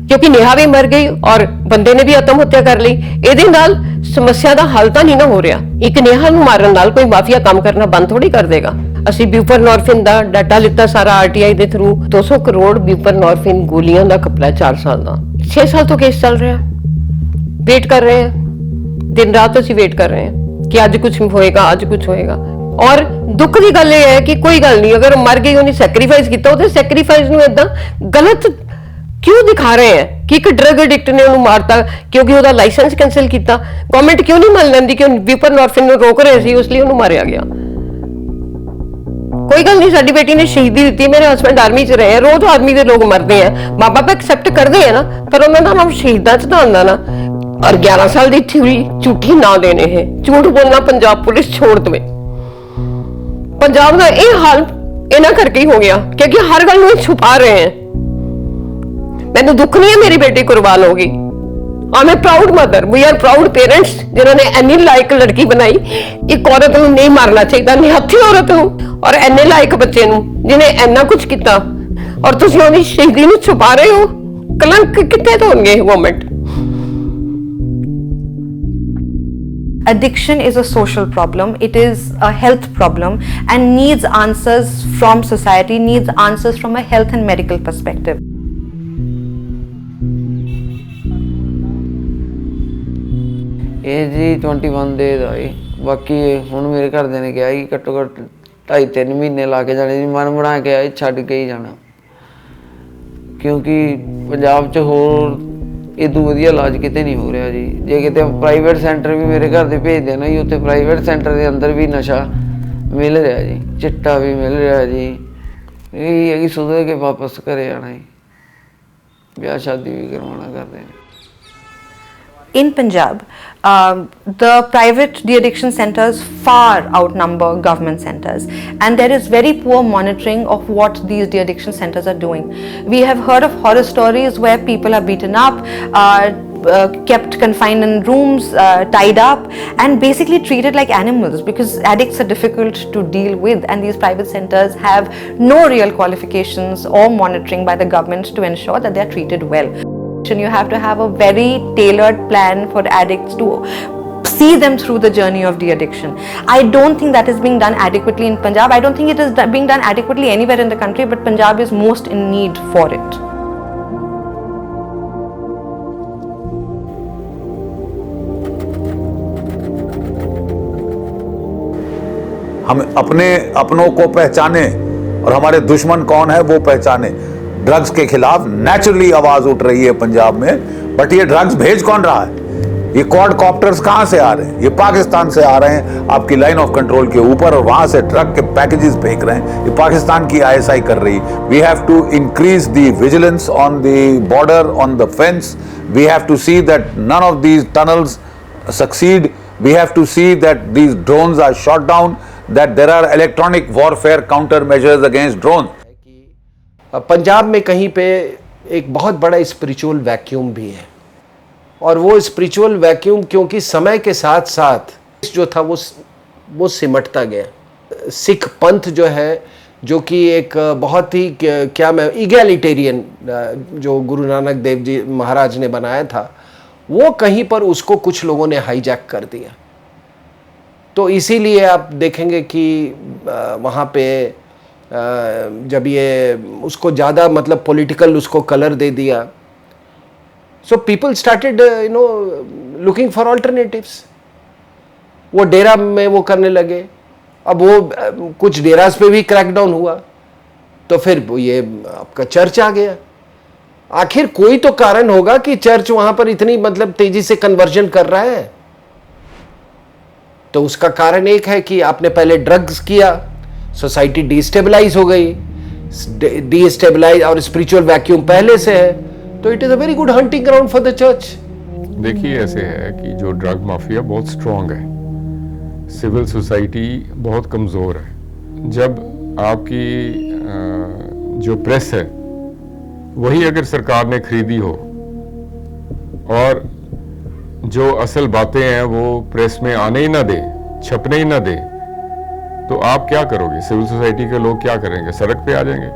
Speaker 18: ਕਿਉਂਕਿ ਨੇਹਾ ਵੀ ਮਰ ਗਈ ਔਰ ਬੰਦੇ ਨੇ ਵੀ ਆਤਮ ਹੱਤਿਆ ਕਰ ਲਈ। ਇਹਦੇ ਨਾਲ ਸਮੱਸਿਆ ਦਾ ਹੱਲ ਤਾਂ ਨਹੀਂ ਨਾ ਹੋ ਰਿਹਾ। ਇੱਕ ਨੇਹਾ ਨੂੰ ਮਾਰਨ ਨਾਲ ਕੋਈ ਮਾਫੀਆ ਕੰਮ ਕਰਨਾ ਬੰਦ ਥੋੜੀ ਕਰ ਦੇਗਾ। ਅਸੀਂ ਬਿਊਪਰਨੋਰਫਿਨ ਦਾ ਡਾਟਾ ਲਿੱਤਾ ਸਾਰਾ ਆਰਟੀਆਈ ਦੇ ਥਰੂ। 200 ਕਰੋੜ ਬਿਊਪਰਨੋਰਫਿਨ ਗੋਲੀਆਂ ਦਾ ਕਪੜਾ 4 ਸਾਲ ਦਾ। 6 ਸਾਲ ਤੋਂ ਕੇਸ ਚੱਲ ਰਿਹਾ, ਵੇਟ ਕਰ ਰਹੇ ਹਾਂ, ਦਿਨ ਰਾਤ ਅਸੀਂ ਵੇਟ ਕਰ ਰਹੇ ਹਾਂ ਕਿ ਅੱਜ ਕੁਝ ਹੋਏਗਾ, ਅੱਜ ਕੁਝ ਹੋਏਗਾ। ਔਰ ਦੁੱਖ ਦੀ ਗੱਲ ਇਹ ਹੈ ਕਿ ਕੋਈ ਗੱਲ ਨਹੀਂ, ਅਗਰ ਮਰ ਗਈ, ਉਹਨੇ ਸੈਕਰੀਫਾਈਸ ਕੀਤਾ, ਉਹਦੇ ਸੈਕਰੀਫਾਈਸ ਨੂੰ ਇਦਾਂ ਗਲਤ क्यों दिखा रहे हैं कि एक ड्रग एडिक्ट ने उन्हें मारता क्योंकि ਉਹਦਾ ਲਾਇਸੈਂਸ ਕੈਂਸਲ ਕੀਤਾ। ਗਵਰਨਮੈਂਟ ਕਿਉਂ ਨਹੀਂ ਮੰਨ ਲੈਂਦੀ ਕਿ ਬਿਊਪਰਨੋਰਫਿਨ ਨੂੰ ਰੋਕ ਰਹੇ ਸੀ, ਉਸ ਲਈ ਉਹਨੂੰ ਮਾਰਿਆ ਗਿਆ। ਕੋਈ ਗੱਲ ਨਹੀਂ, ਸਾਡੀ ਬੇਟੀ ਨੇ ਸ਼ਹੀਦੀ ਦਿੱਤੀ। ਮੇਰੇ ਹਸਬੰਡ ਆਰਮੀ 'ਚ ਰਹੇ ਆ, ਰੋਜ਼ ਆਰਮੀ ਦੇ ਲੋਕ ਮਰਦੇ ਆ, ਮਾਂ ਬਾਪ ਐਕਸੈਪਟ ਕਰਦੇ ਆ ਨਾ, ਪਰ ਉਹਨਾਂ ਦਾ ਨਾਮ ਸ਼ਹੀਦਾਂ 'ਚ ਤਾਂ ਆਉਂਦਾ ਨਾ। ਔਰ 11 ਸਾਲ ਦੀ ਥਿਊਰੀ ਝੂਠੀ ਨਾ ਦੇਣੇ ਹੈ, ਝੂਠ ਬੋਲਣਾ ਪੰਜਾਬ ਪੁਲਿਸ ਛੋੜ ਦੇਵੇ। ਪੰਜਾਬ ਦਾ ਇਹ ਹਾਲ ਇਹਨਾਂ ਕਰਕੇ ਹੀ ਹੋ ਗਿਆ ਕਿਉਂਕਿ ਹਰ ਗੱਲ ਨੂੰ ਛੁਪਾ ਰਹੇ ਹੈ। ਮੈਨੂੰ ਦੁੱਖ ਨਹੀਂ ਹੈ ਮੇਰੀ ਬੇਟੀ ਕੁਰਬਾਨ ਹੋ ਗਈ। I'm a proud mother, we are proud parents जिन्हों ने एनी लायक लड़की बनाई। एक औरत ਨੂੰ नहीं मारना चाहिए, निहत्थी औरत ਨੂੰ और एने लायक बच्चे ਨੂੰ जिन्हें इन्ना कुछ किया और तुसीं ਉਹਦੀ ਸ਼ਹੀਦੀ ਨੂੰ ਛੁਪਾ ਰਹੇ ਹੋ। ਕਲੰਕ ਕਿੱਥੇ ਹੋਣਗੇ government?
Speaker 10: Addiction is a social problem, it is a health problem and needs answers from society, needs answers from a health and medical perspective.
Speaker 1: ਇਹ ਜੀ 21 ਦੇ ਦਾ ਏ। ਬਾਕੀ ਹੁਣ ਮੇਰੇ ਘਰਦਿਆਂ ਨੇ ਕਿਹਾ ਕਿ ਘੱਟੋ ਘੱਟ 2.5-3 ਮਹੀਨੇ ਲਾ ਕੇ ਜਾਣੇ ਜੀ। ਮਨ ਬਣਾ ਕੇ ਆਏ, ਛੱਡ ਕੇ ਹੀ ਜਾਣਾ ਕਿਉਂਕਿ ਪੰਜਾਬ 'ਚ ਹੋਰ ਇਦੋਂ ਵਧੀਆ ਇਲਾਜ ਕਿਤੇ ਨਹੀਂ ਹੋ ਰਿਹਾ ਜੀ। ਜੇ ਕਿਤੇ ਪ੍ਰਾਈਵੇਟ ਸੈਂਟਰ ਵੀ ਮੇਰੇ ਘਰ ਦੇ ਭੇਜਦੇ ਨਾ ਜੀ, ਉੱਥੇ ਪ੍ਰਾਈਵੇਟ ਸੈਂਟਰ ਦੇ ਅੰਦਰ ਵੀ ਨਸ਼ਾ ਮਿਲ ਰਿਹਾ ਜੀ, ਚਿੱਟਾ ਵੀ ਮਿਲ ਰਿਹਾ ਜੀ। ਇਹ ਹੈ ਕਿ ਸੁਧਰ ਕੇ ਵਾਪਸ ਘਰੇ ਆਉਣਾ ਜੀ, ਵਿਆਹ ਸ਼ਾਦੀ ਵੀ ਕਰਵਾਉਣਾ ਕਰਦੇ ਨੇ।
Speaker 10: In Punjab, the private de-addiction centers far outnumber government centers, and there is very poor monitoring of what these de-addiction centers are doing. We have heard of horror stories where people are beaten up, kept confined in rooms, tied up and basically treated like animals because addicts are difficult to deal with, and these private centers have no real qualifications or monitoring by the government to ensure that they are treated well. You have to have a very tailored plan for addicts to see them through the journey of de-addiction. I don't think that is being done adequately in Punjab. I don't think it is being done adequately anywhere in the country, but Punjab is most in need for it.
Speaker 4: हम अपनों को पहचाने और हमारे दुश्मन कौन है वो पहचाने। ड्रग्स के खिलाफ नेचुरली आवाज उठ रही है पंजाब में, बट ये ड्रग्स भेज कौन रहा है? ये क्वाड कॉप्टर्स कहां से आ रहे हैं? ये पाकिस्तान से आ रहे हैं आपकी लाइन ऑफ कंट्रोल के ऊपर, और वहां से ट्रक के पैकेजेस फेंक रहे हैं। ये पाकिस्तान की ISI कर रही। We have to increase the vigilance on the border, on the fence. We have to see that none of these tunnels succeed. We have to see that these drones are shot down, that there are electronic warfare counter measures against drone.
Speaker 19: Punjab में कहीं पे एक बहुत बड़ा spiritual vacuum भी है, और वो स्पिरिचुअल वैक्यूम क्योंकि समय के साथ साथ जो था वो सिमटता गया। सिख पंथ जो है, जो कि एक बहुत ही क्या मैं इगैलिटेरियन जो गुरु नानक देव जी महाराज ने बनाया था, वो कहीं पर उसको कुछ लोगों ने हाईजैक कर दिया। तो इसीलिए आप देखेंगे कि वहाँ पे जब ये उसको ज़्यादा मतलब पॉलिटिकल उसको कलर दे दिया, so people started looking for alternatives. वो डेरा में वो करने लगे। अब वो कुछ डेरास पे भी क्रैकडाउन हुआ, तो फिर ये आपका चर्च आ गया। आखिर कोई तो कारण होगा कि चर्च वहाँ पर इतनी मतलब तेज़ी से कन्वर्जन कर रहा है। तो उसका कारण एक है कि आपने पहले ड्रग्स किया, सोसाइटी डिस्टेबलाइज हो गई, डिस्टेबलाइज, और स्पिरिचुअल वैक्यूम पहले से है, तो it is a very good hunting ground for the church.
Speaker 22: देखिए ऐसे है कि जो ड्रग माफिया बहुत स्ट्रांग है, सिविल सोसाइटी बहुत कमज़ोर है। जब आपकी जो प्रेस है वही अगर सरकार ने खरीदी हो और जो असल बातें हैं वो प्रेस में आने ही ना दे, छपने ही ना दे, तो आप क्या करोगे? सिविल सोसाइटी के लोग क्या करेंगे? सड़क पे आ जाएंगे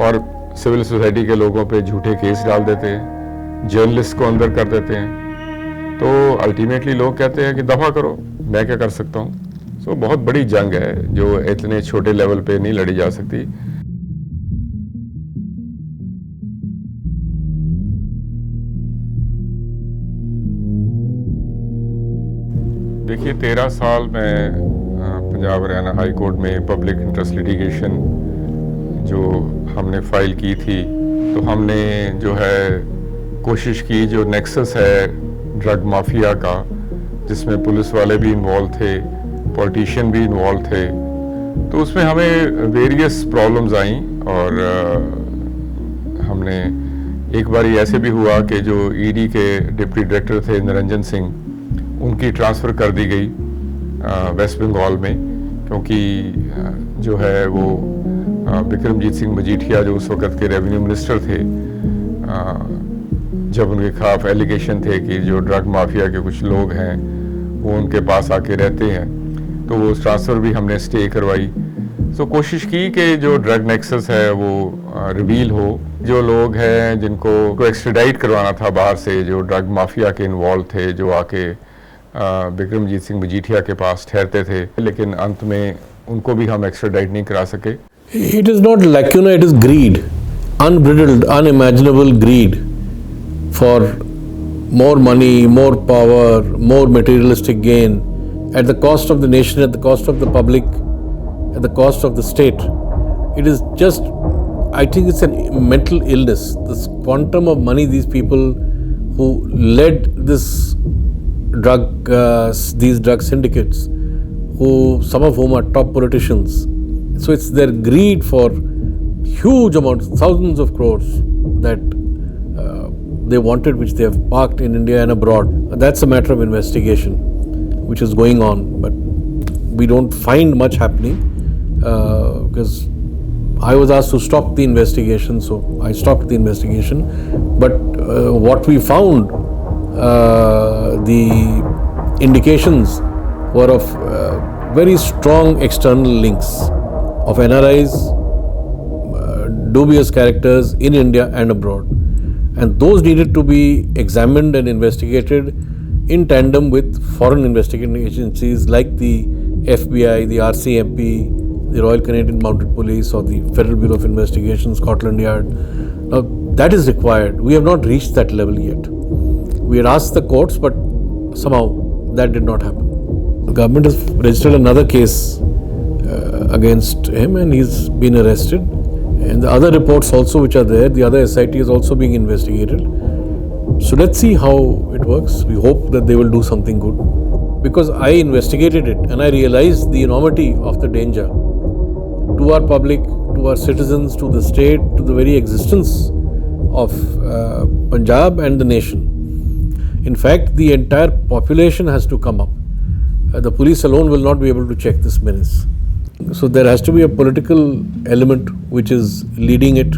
Speaker 22: और सिविल सोसाइटी के लोगों पे झूठे केस डाल देते हैं, जर्नलिस्ट को अंदर कर देते हैं। तो अल्टीमेटली लोग कहते हैं कि दफा करो, मैं क्या कर सकता हूँ। सो बहुत बड़ी जंग है जो इतने छोटे लेवल पे नहीं लड़ी जा सकती। देखिए 13 साल मैं पंजाब हरियाणा हाई कोर्ट में पब्लिक इंटरेस्ट लिटिगेशन जो हमने फाइल की थी, तो हमने जो है कोशिश की, जो नेक्सस है ड्रग माफिया का, जिसमें पुलिस वाले भी इन्वॉल्व थे, पॉलिटिशियन भी इन्वॉल्व थे, तो उसमें हमें वेरियस प्रॉब्लम्स आई। और हमने एक बार ऐसे भी हुआ कि जो ईडी के डिप्टी डायरेक्टर थे निरंजन सिंह, उनकी ट्रांसफ़र कर दी गई वेस्ट बंगाल में, क्योंकि जो है वो बिक्रमजीत सिंह मजीठिया जो उस वक़्त के रेवेन्यू मिनिस्टर थे, जब उनके खिलाफ एलिगेशन थे कि जो ड्रग माफिया के कुछ लोग हैं वो उनके पास आके रहते हैं, तो वो ट्रांसफ़र भी हमने स्टे करवाई। सो कोशिश की कि जो ड्रग नेक्सस है वो रिवील हो, जो लोग हैं जिनको एक्सट्राडाइट करवाना था बाहर से, जो ड्रग माफिया के इन्वॉल्व थे, जो आके बिक्रमजीत सिंह मजीठिया के पास ठहरते थे, लेकिन अंत में उनको भी हम एक्स्ट्राडाइट नहीं करा सके।
Speaker 2: It is not lacuna, it is greed, unbridled, unimaginable greed for more money, more power, more materialistic gain at the cost of the nation, at the cost of the public, at the cost of the state. It is just, I think it's a mental illness. This quantum of money these people who led this these drug syndicates, who some of whom are top politicians. So it's their greed for huge amounts, thousands of crores that they wanted, which they have parked in India and abroad. That's a matter of investigation which is going on, but we don't find much happening because I was asked to stop the investigation, so I stopped the investigation. But what we found, the indications were of very strong external links of NRIs, dubious characters in India and abroad. And those needed to be examined and investigated in tandem with foreign investigating agencies like the FBI, the RCMP, the Royal Canadian Mounted Police, or the Federal Bureau of Investigation, Scotland Yard. Now, that is required. We have not reached that level yet. We had asked the courts, but somehow that did not happen. The government has registered another case against him, and he's been arrested. And the other reports also which are there, the other SIT is also being investigated. So let's see how it works. We hope that they will do something good. Because I investigated it and I realized the enormity of the danger to our public, to our citizens, to the state, to the very existence of Punjab and the nation. In fact, the entire population has to come up. The police alone will not be able to check this menace. So there has to be a political element which is leading it,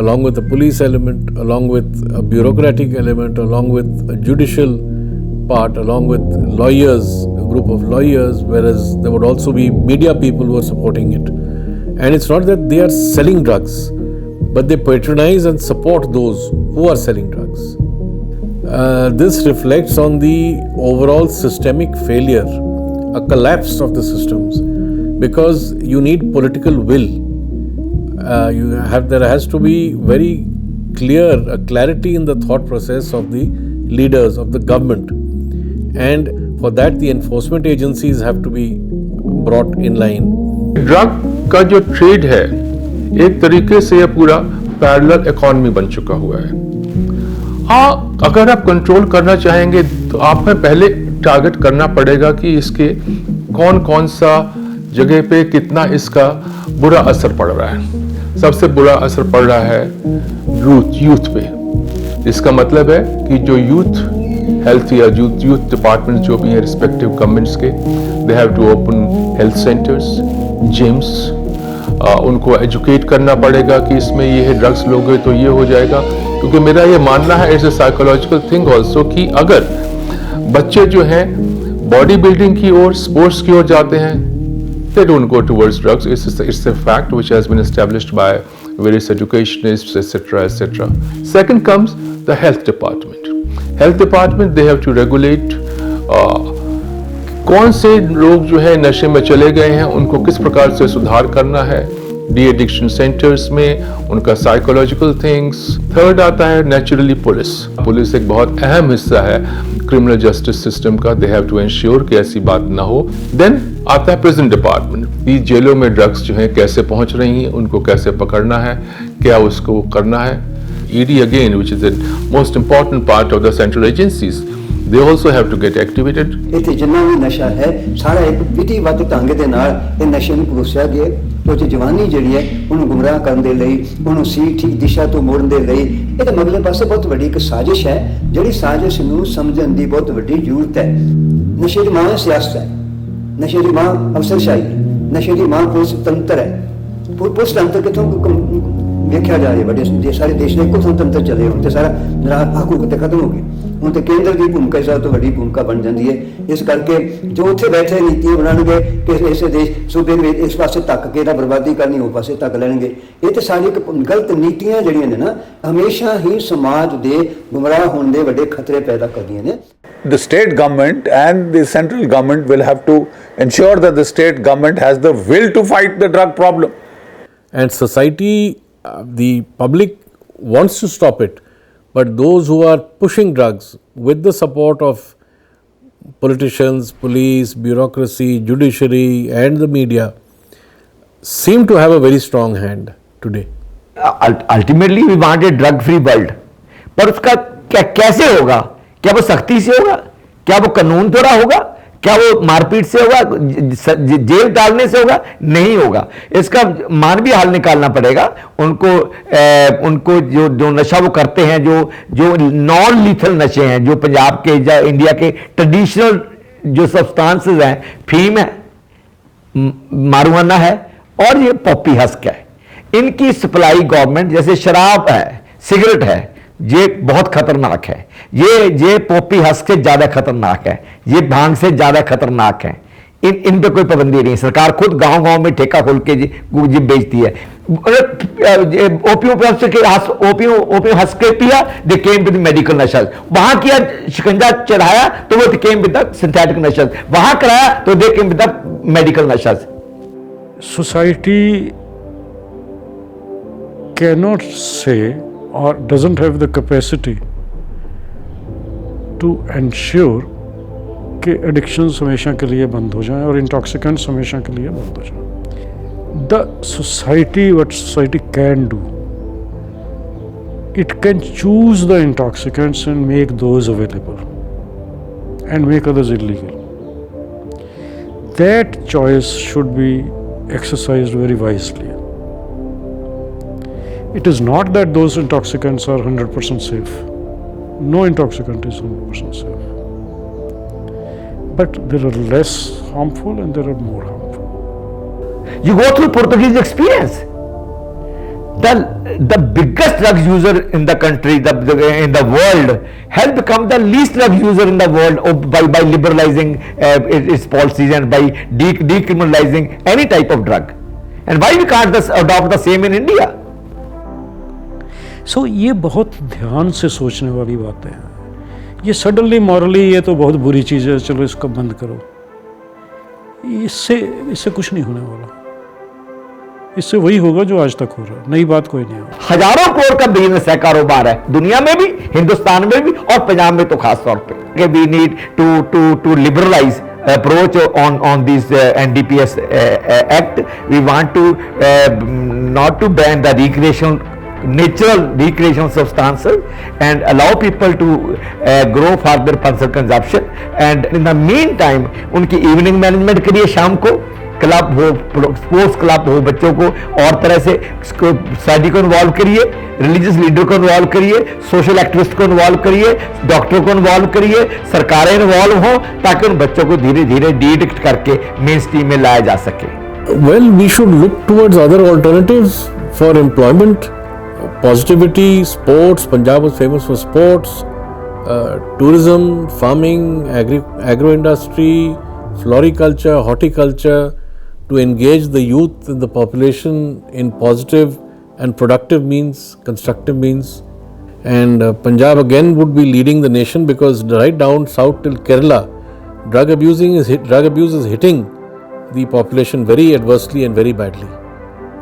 Speaker 2: along with the police element, along with a bureaucratic element, along with a judicial part, along with lawyers, a group of lawyers, whereas there would also be media people who are supporting it. And it's not that they are selling drugs, but they patronize and support those who are selling drugs. This reflects on the overall systemic failure, a collapse of the systems, because you need political will. There has to be very clear, a clarity in the thought process of the leaders of the government, and for that the enforcement agencies have to be brought in line.
Speaker 11: Drug का जो trade है एक तरीके से यह पूरा parallel economy बन चुका हुआ है। हाँ, अगर आप कंट्रोल करना चाहेंगे तो आप में पहले टारगेट करना पड़ेगा कि इसके कौन कौन सा जगह पे कितना इसका बुरा असर पड़ रहा है। सबसे बुरा असर पड़ रहा है यूथ पे। इसका मतलब है कि जो यूथ हेल्थ या यूथ डिपार्टमेंट जो भी है रिस्पेक्टिव गवर्नमेंट्स के, they have to open health centres, gyms, उनको एजुकेट करना पड़ेगा कि इसमें ये है, ड्रग्स लोगे तो ये हो जाएगा। क्योंकि मेरा ये मानना है it's a psychological thing also कि अगर बच्चे जो हैं बॉडी बिल्डिंग की ओर, स्पोर्ट्स की ओर जाते हैं, they don't go towards drugs. It's a fact which has been established by various educationists, etc. Second comes the health department. Health department, they have to regulate कौन से लोग जो है नशे में चले गए हैं, उनको किस प्रकार से सुधार करना है डी एडिक्शन सेंटर्स में, उनका साइकोलॉजिकल थिंग्स। थर्ड आता है नेचुरली पुलिस एक बहुत अहम हिस्सा है क्रिमिनल जस्टिस सिस्टम का। दे हैव टू एंश्योर कि ऐसी बात ना हो। देन आता है प्रिजन डिपार्टमेंट। ये जेलों में ड्रग्स जो है कैसे पहुंच रही हैं, उनको कैसे पकड़ना है, क्या उसको करना है। ED again, which is the most important part of the central agencies, they also have to get activated.
Speaker 6: इत्थे जिन्ना भी नशा है सारा एक विधिवत ढंग दे नाल ਇਹ ਨਸ਼ੇ ਨੂੰ ਪਰੋਸਿਆ ਗਿਆ ਤੇ ਜਵਾਨੀ ਜਿਹੜੀ ਹੈ ਉਹਨੂੰ ਗੁੰਮਰਾਹ ਕਰਨ ਦੇ ਲਈ, ਉਹਨੂੰ ਠੀਕ ਦਿਸ਼ਾ ਤੋਂ ਮੋੜਨ ਦੇ ਲਈ ਇਹਦੇ ਮਗਲੇ ਪਾਸੇ ਬਹੁਤ ਵੱਡੀ ਇੱਕ ਸਾਜ਼ਿਸ਼ ਹੈ, ਜਿਹੜੀ ਸਾਜ਼ਿਸ਼ ਨੂੰ ਸਮਝਣ ਦੀ ਬਹੁਤ ਵੱਡੀ ਜ਼ਰੂਰਤ ਹੈ। ਨਸ਼ੇ ਦੀ ਮਾਂ ਸਿਆਸਤ ਹੈ, ਨਸ਼ੇ ਦੀ ਮਾਂ ਅਫਸਰਸ਼ਾਹੀ ਹੈ, ਨਸ਼ੇ ਦੀ ਮਾਂ ਪੁਲਿਸ ਤੰਤਰ ਹੈ। ਪੁਲਿਸ ਤੰਤਰ ਕਿਥੋਂ ਵੇਖਿਆ ਜਾ ਰਿਹਾ, ਵੱਡੇ ਸਾਰੇ ਦੇਸ਼ ਦੇ ਇੱਕੋ ਤੰਤਰ ਚੱਲੇ ਹੁਣ ਤੇ ਸਾਰਾ ਹਕੂਕ ਤੇ ਖਤਮ ਹੋ ਗਏ। ਹੁਣ ਤੇ ਕੇਂਦਰ ਦੀ ਭੂਮਿਕਾ ਸਭ ਤੋਂ ਵੱਡੀ ਭੂਮਿਕਾ ਬਣ ਜਾਂਦੀ ਹੈ। ਇਸ ਕਰਕੇ ਜੋ ਉੱਥੇ ਬੈਠੇ ਨੀਤੀਆਂ ਬਣਾਉਣਗੇ ਕਿ ਇਸ ਦੇਸ਼ ਸੂਬੇ ਵਿੱਚ ਇਸ ਪਾਸੇ ਧੱਕ ਕੇ ਤਾਂ ਬਰਬਾਦੀ ਕਰਨੀ, ਉਹ ਪਾਸੇ ਧੱਕ ਲੈਣਗੇ। ਇਹ ਤੇ ਸਾਰੀ ਇੱਕ ਗਲਤ ਨੀਤੀਆਂ ਜਿਹੜੀਆਂ ਨੇ ਨਾ ਹਮੇਸ਼ਾ ਹੀ ਸਮਾਜ ਦੇ ਗੁੰਮਰਾਹ ਹੋਣ ਦੇ ਵੱਡੇ ਖਤਰੇ ਪੈਦਾ ਕਰਦੀਆਂ ਨੇ।
Speaker 4: The state government and the central government will have to ensure that the state government has the will to fight the drug problem.
Speaker 2: And society, the public wants to stop it, but those who are pushing drugs with the support of politicians, police, bureaucracy, judiciary and the media seem to have a very strong hand today.
Speaker 5: Ultimately we want a drug free world, पर उसका कैसे होगा? क्या वो सख्ती से होगा? क्या वो कानून तोड़ा होगा? क्या वो मारपीट से होगा? जेल डालने से होगा? नहीं होगा। इसका मानवीय हल निकालना पड़ेगा। उनको जो नशा वो करते हैं, जो नॉन लीथल नशे हैं, जो पंजाब के या इंडिया के ट्रेडिशनल जो सब्सटेंसेस हैं, फीम है, मारुआना है और ये पॉपी हस्क है, इनकी सप्लाई गवर्नमेंट, जैसे शराब है, सिगरेट है, ये बहुत खतरनाक है। ये पॉपी हस्क से ज्यादा खतरनाक है, ये भांग से ज्यादा खतरनाक है। इन पे कोई पाबंदी नहीं। सरकार खुद गांव-गांव में ठेका खोल के जी बेचती है। ओपियम हस्क के पिया, दे केम विद मेडिकल नशा। वहां किया शिकंजा चढ़ाया तो वो केम विद सिंथेटिक नशा, वहां कराया तो दे केम विद मेडिकल नशा।
Speaker 12: Society cannot say or doesn't have the capacity to ensure कि एडिक्शंस हमेशा के लिए बंद हो जाएं और इंटॉक्सिकेंट्स हमेशा के लिए बंद हो जाएं। The society, what society can do, it can choose the intoxicants and make those available and make others illegal. That choice should be exercised very wisely. It is not that those intoxicants are 100% safe. No intoxicant is 100% safe. But there are less harmful and there are more harmful.
Speaker 5: You go through Portuguese experience. The biggest drug user in the country, in the world, has become the least drug user in the world by liberalizing its policies and by decriminalizing any type of drug. And why we can't adopt the same in India?
Speaker 12: सो ये बहुत ध्यान से सोचने वाली बातें हैं। ये suddenly morally ये तो बहुत बुरी चीज़ है, चलो इसको बंद करो, इससे कुछ नहीं होने वाला। इससे वही होगा जो आज तक हो रहा है, नई बात कोई नहीं होगा।
Speaker 5: हजारों करोड़ का बिजनेस है, कारोबार है, दुनिया में भी, हिंदुस्तान में भी और पंजाब में तो खास तौर पे। We need to liberalise approach on this NDPS act. We want to not to ban the recreational natural recreational substances and allow people to grow further personal consumption, and in the meantime उनकी evening management करिए, शाम को club हो, sports club हो, बच्चों को और तरह से सोसाइटी को इन्वॉल्व करिए, रिलीजियस लीडर को इन्वॉल्व करिए, सोशल एक्टिविस्ट को इन्वॉल्व करिए, डॉक्टर को इन्वॉल्व करिए, सरकारें इन्वॉल्व हों, ताकि उन बच्चों को धीरे धीरे डिटेक्ट करके मेन स्ट्रीम में लाया जा सके.
Speaker 2: Well, we should look towards other alternatives for employment. Positivity, sports. Punjab was famous for sports, tourism, farming, agro-industry, floriculture, horticulture, to engage the youth and the population in positive and productive means, constructive means. And Punjab again would be leading the nation, because right down south till Kerala, drug abuse is hitting the population very adversely and very badly.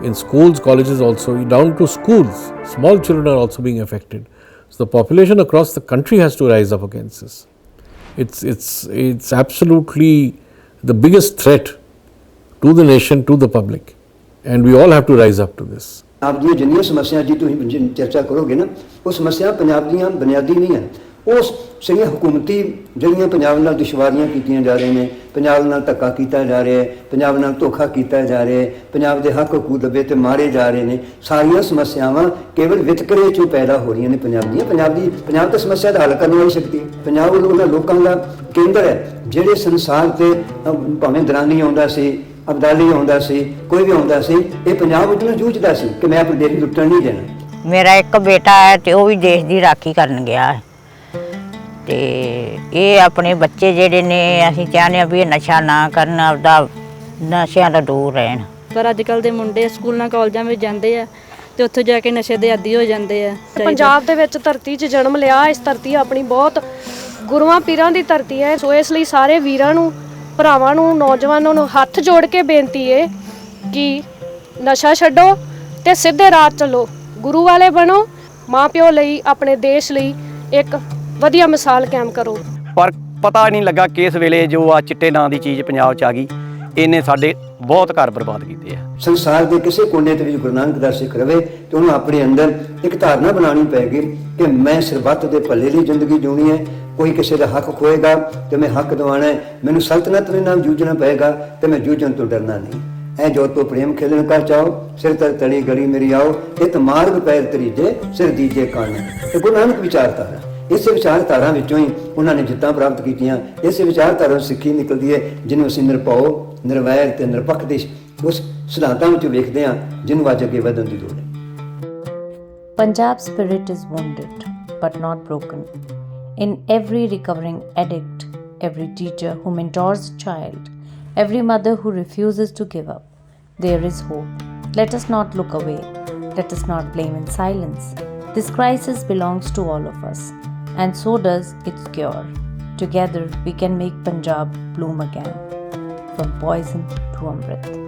Speaker 2: In schools, colleges also, down to schools, small children are also being affected. So the population across the country has to rise up against this. It's absolutely the biggest threat to the nation, to the public, and we all have to rise up to this.
Speaker 6: आप दी जिन्नियां समस्या जी तुसीं चर्चा करोगे ना, वो समस्या पंजाब दीयां बुनियादी नहीं है. उस सही हुकूमती जिहड़ियां पंजाब नाल दुश्वारियां कीतियां जा रहे हैं, पंजाब नाल धक्का कीता जा रहा है, पंजाब नाल धोखा कीता जा रहा है, पंजाब दे हक हकूक दबे ते मारे जा रहे हैं. सारियां समस्यावां केवल वितकरे चों पैदा हो रही ने. पंजाब तो समस्या दा हल करने वाली शक्ति है. पंजाब उन्हां लोकां दा केंद्र है ਜਿਹੜੇ ਸੰਸਾਰ ਤੇ ਭਾਵੇਂ ਦਰਾਨੀ ਆਉਂਦਾ ਸੀ, ਅਬਦਾਲੀ ਆਉਂਦਾ ਸੀ, ਕੋਈ ਵੀ ਆਉਂਦਾ ਸੀ, ਇਹ ਪੰਜਾਬ ਉੱਤੇ ਜੂਝਦਾ ਸੀ ਕਿ ਮੈਂ ਆਪਣੇ ਦੇਸ਼ ਨੂੰ ਲੁੱਟਣ ਨਹੀਂ ਦੇਣਾ.
Speaker 7: ਮੇਰਾ ਇੱਕ ਬੇਟਾ ਹੈ ਤੇ ਉਹ ਵੀ ਦੇਸ਼ ਦੀ ਰਾਖੀ ਕਰਨ ਗਿਆ ਹੈ, ਤੇ ਇਹ ਆਪਣੇ ਬੱਚੇ ਜਿਹੜੇ ਨੇ ਅਸੀਂ ਚਾਹੁੰਦੇ ਹਾਂ ਵੀ ਇਹ ਨਸ਼ਾ ਨਾ ਕਰਨ, ਆਪਦਾ ਨਸ਼ਿਆਂ ਤੋਂ ਦੂਰ ਰਹਿਣ.
Speaker 9: ਪਰ ਅੱਜ ਕੱਲ੍ਹ ਦੇ ਮੁੰਡੇ ਸਕੂਲਾਂ ਕਾਲਜਾਂ ਵਿੱਚ ਜਾਂਦੇ ਆ ਤੇ ਉੱਥੇ ਜਾ ਕੇ ਨਸ਼ੇ ਦੇ ਆਦੀ ਹੋ ਜਾਂਦੇ ਆ.
Speaker 13: ਪੰਜਾਬ ਦੇ ਵਿੱਚ ਧਰਤੀ 'ਚ ਜਨਮ ਲਿਆ, ਇਸ ਧਰਤੀ ਆਪਣੀ ਬਹੁਤ ਗੁਰੂਆਂ ਪੀਰਾਂ ਦੀ ਧਰਤੀ ਹੈ. ਸੋ ਇਸ ਲਈ ਸਾਰੇ ਵੀਰਾਂ ਨੂੰ, ਭਰਾਵਾਂ ਨੂੰ, ਨੌਜਵਾਨਾਂ ਨੂੰ ਹੱਥ ਜੋੜ ਕੇ ਬੇਨਤੀ ਹੈ ਕਿ ਨਸ਼ਾ ਛੱਡੋ ਤੇ ਸਿੱਧੇ ਰਾਹ ਚੱਲੋ, ਗੁਰੂ ਵਾਲੇ ਬਣੋ, ਮਾਂ ਪਿਓ ਲਈ, ਆਪਣੇ ਦੇਸ਼ ਲਈ ਇੱਕ ਵਧੀਆ ਮਿਸਾਲ ਕਾਇਮ ਕਰੋ.
Speaker 25: ਪਰ ਪਤਾ ਨਹੀਂ ਲੱਗਾ ਕਿਸ ਵੇਲੇ ਜੋ ਆ ਚਿੱਟੇ ਨਾਂ ਦੀ ਚੀਜ਼ ਪੰਜਾਬ 'ਚ ਆ ਗਈ, ਇਹਨੇ ਸਾਡੇ ਬਹੁਤ ਘਰ ਬਰਬਾਦ ਕੀਤੇ ਆ.
Speaker 6: ਸੰਸਾਰ ਦੇ ਕਿਸੇ ਕੋਨੇ ਤੇ ਵੀ ਗੁਰੂ ਨਾਨਕ ਦਾ ਸਿੱਖ ਰਵੇ ਤੇ ਉਹਨੂੰ ਆਪਣੇ ਅੰਦਰ ਇੱਕ ਧਾਰਨਾ ਬਣਾਉਣੀ ਪਏਗੀ ਕਿ ਮੈਂ ਸਰਬੱਤ ਦੇ ਭਲੇ ਲਈ ਜ਼ਿੰਦਗੀ ਜਿਉਣੀ ਹੈ. ਕੋਈ ਕਿਸੇ ਦਾ ਹੱਕ ਖੋਏਗਾ ਤੇ ਮੈਂ ਹੱਕ ਦਿਵਾਣਾ ਹੈ, ਮੈਨੂੰ ਸਲਤਨਤ ਦੇ ਨਾਲ ਜੂਝਣਾ ਪਏਗਾ ਤੇ ਮੈਂ ਜੂਝਣ ਤੋਂ ਡਰਨਾ ਨਹੀਂ. ਐ ਜੋ ਤੋ ਪ੍ਰੇਮ ਖੇਲਣ ਕਰ ਚਾਓ, ਸਿਰ ਤਰ ਤਲੀ ਗੜੀ ਮੇਰੀ ਆਓ, ਇਹ ਮਾਰਗ ਪੈਰ ਤਰੀਜੇ ਸਿਰ ਦੀਜੇ ਕੰਨ. ਤੇ ਗੁਰੂ ਨਾਨਕ ਵਿਚਾਰਧਾਰਾ, ਇਸੇ ਵਿਚਾਰਧਾਰਾ ਵਿੱਚੋਂ ਹੀ ਉਹਨਾਂ ਨੇ ਜਿੱਤਾਂ ਪ੍ਰਾਪਤ ਕੀਤੀਆਂ. ਇਸੇ ਵਿਚਾਰਧਾਰਾ ਸਿੱਖੀ ਨਿਕਲਦੀ ਹੈ ਜਿਹਨੂੰ ਅਸੀਂ ਨਿਰਭਉ, ਨਿਰਵੈਰ ਤੇ ਨਿਰਪੱਖ ਦੇ ਉਸ ਸਿਧਾਂਤਾਂ ਵਿੱਚ ਵੇਖਦੇ ਹਾਂ ਜਿਹਨੂੰ ਅੱਜ ਅੱਗੇ ਵਧਣ ਦੀ ਲੋੜ ਹੈ.
Speaker 20: Punjab's spirit is wounded but not broken. In every recovering addict, every teacher who mentors a child, every mother who refuses to give up, there is hope. Let us not look away. Let us not blame in silence. This crisis belongs to all of us, and so does its cure. Together we can make Punjab bloom again, from poison to Amrit.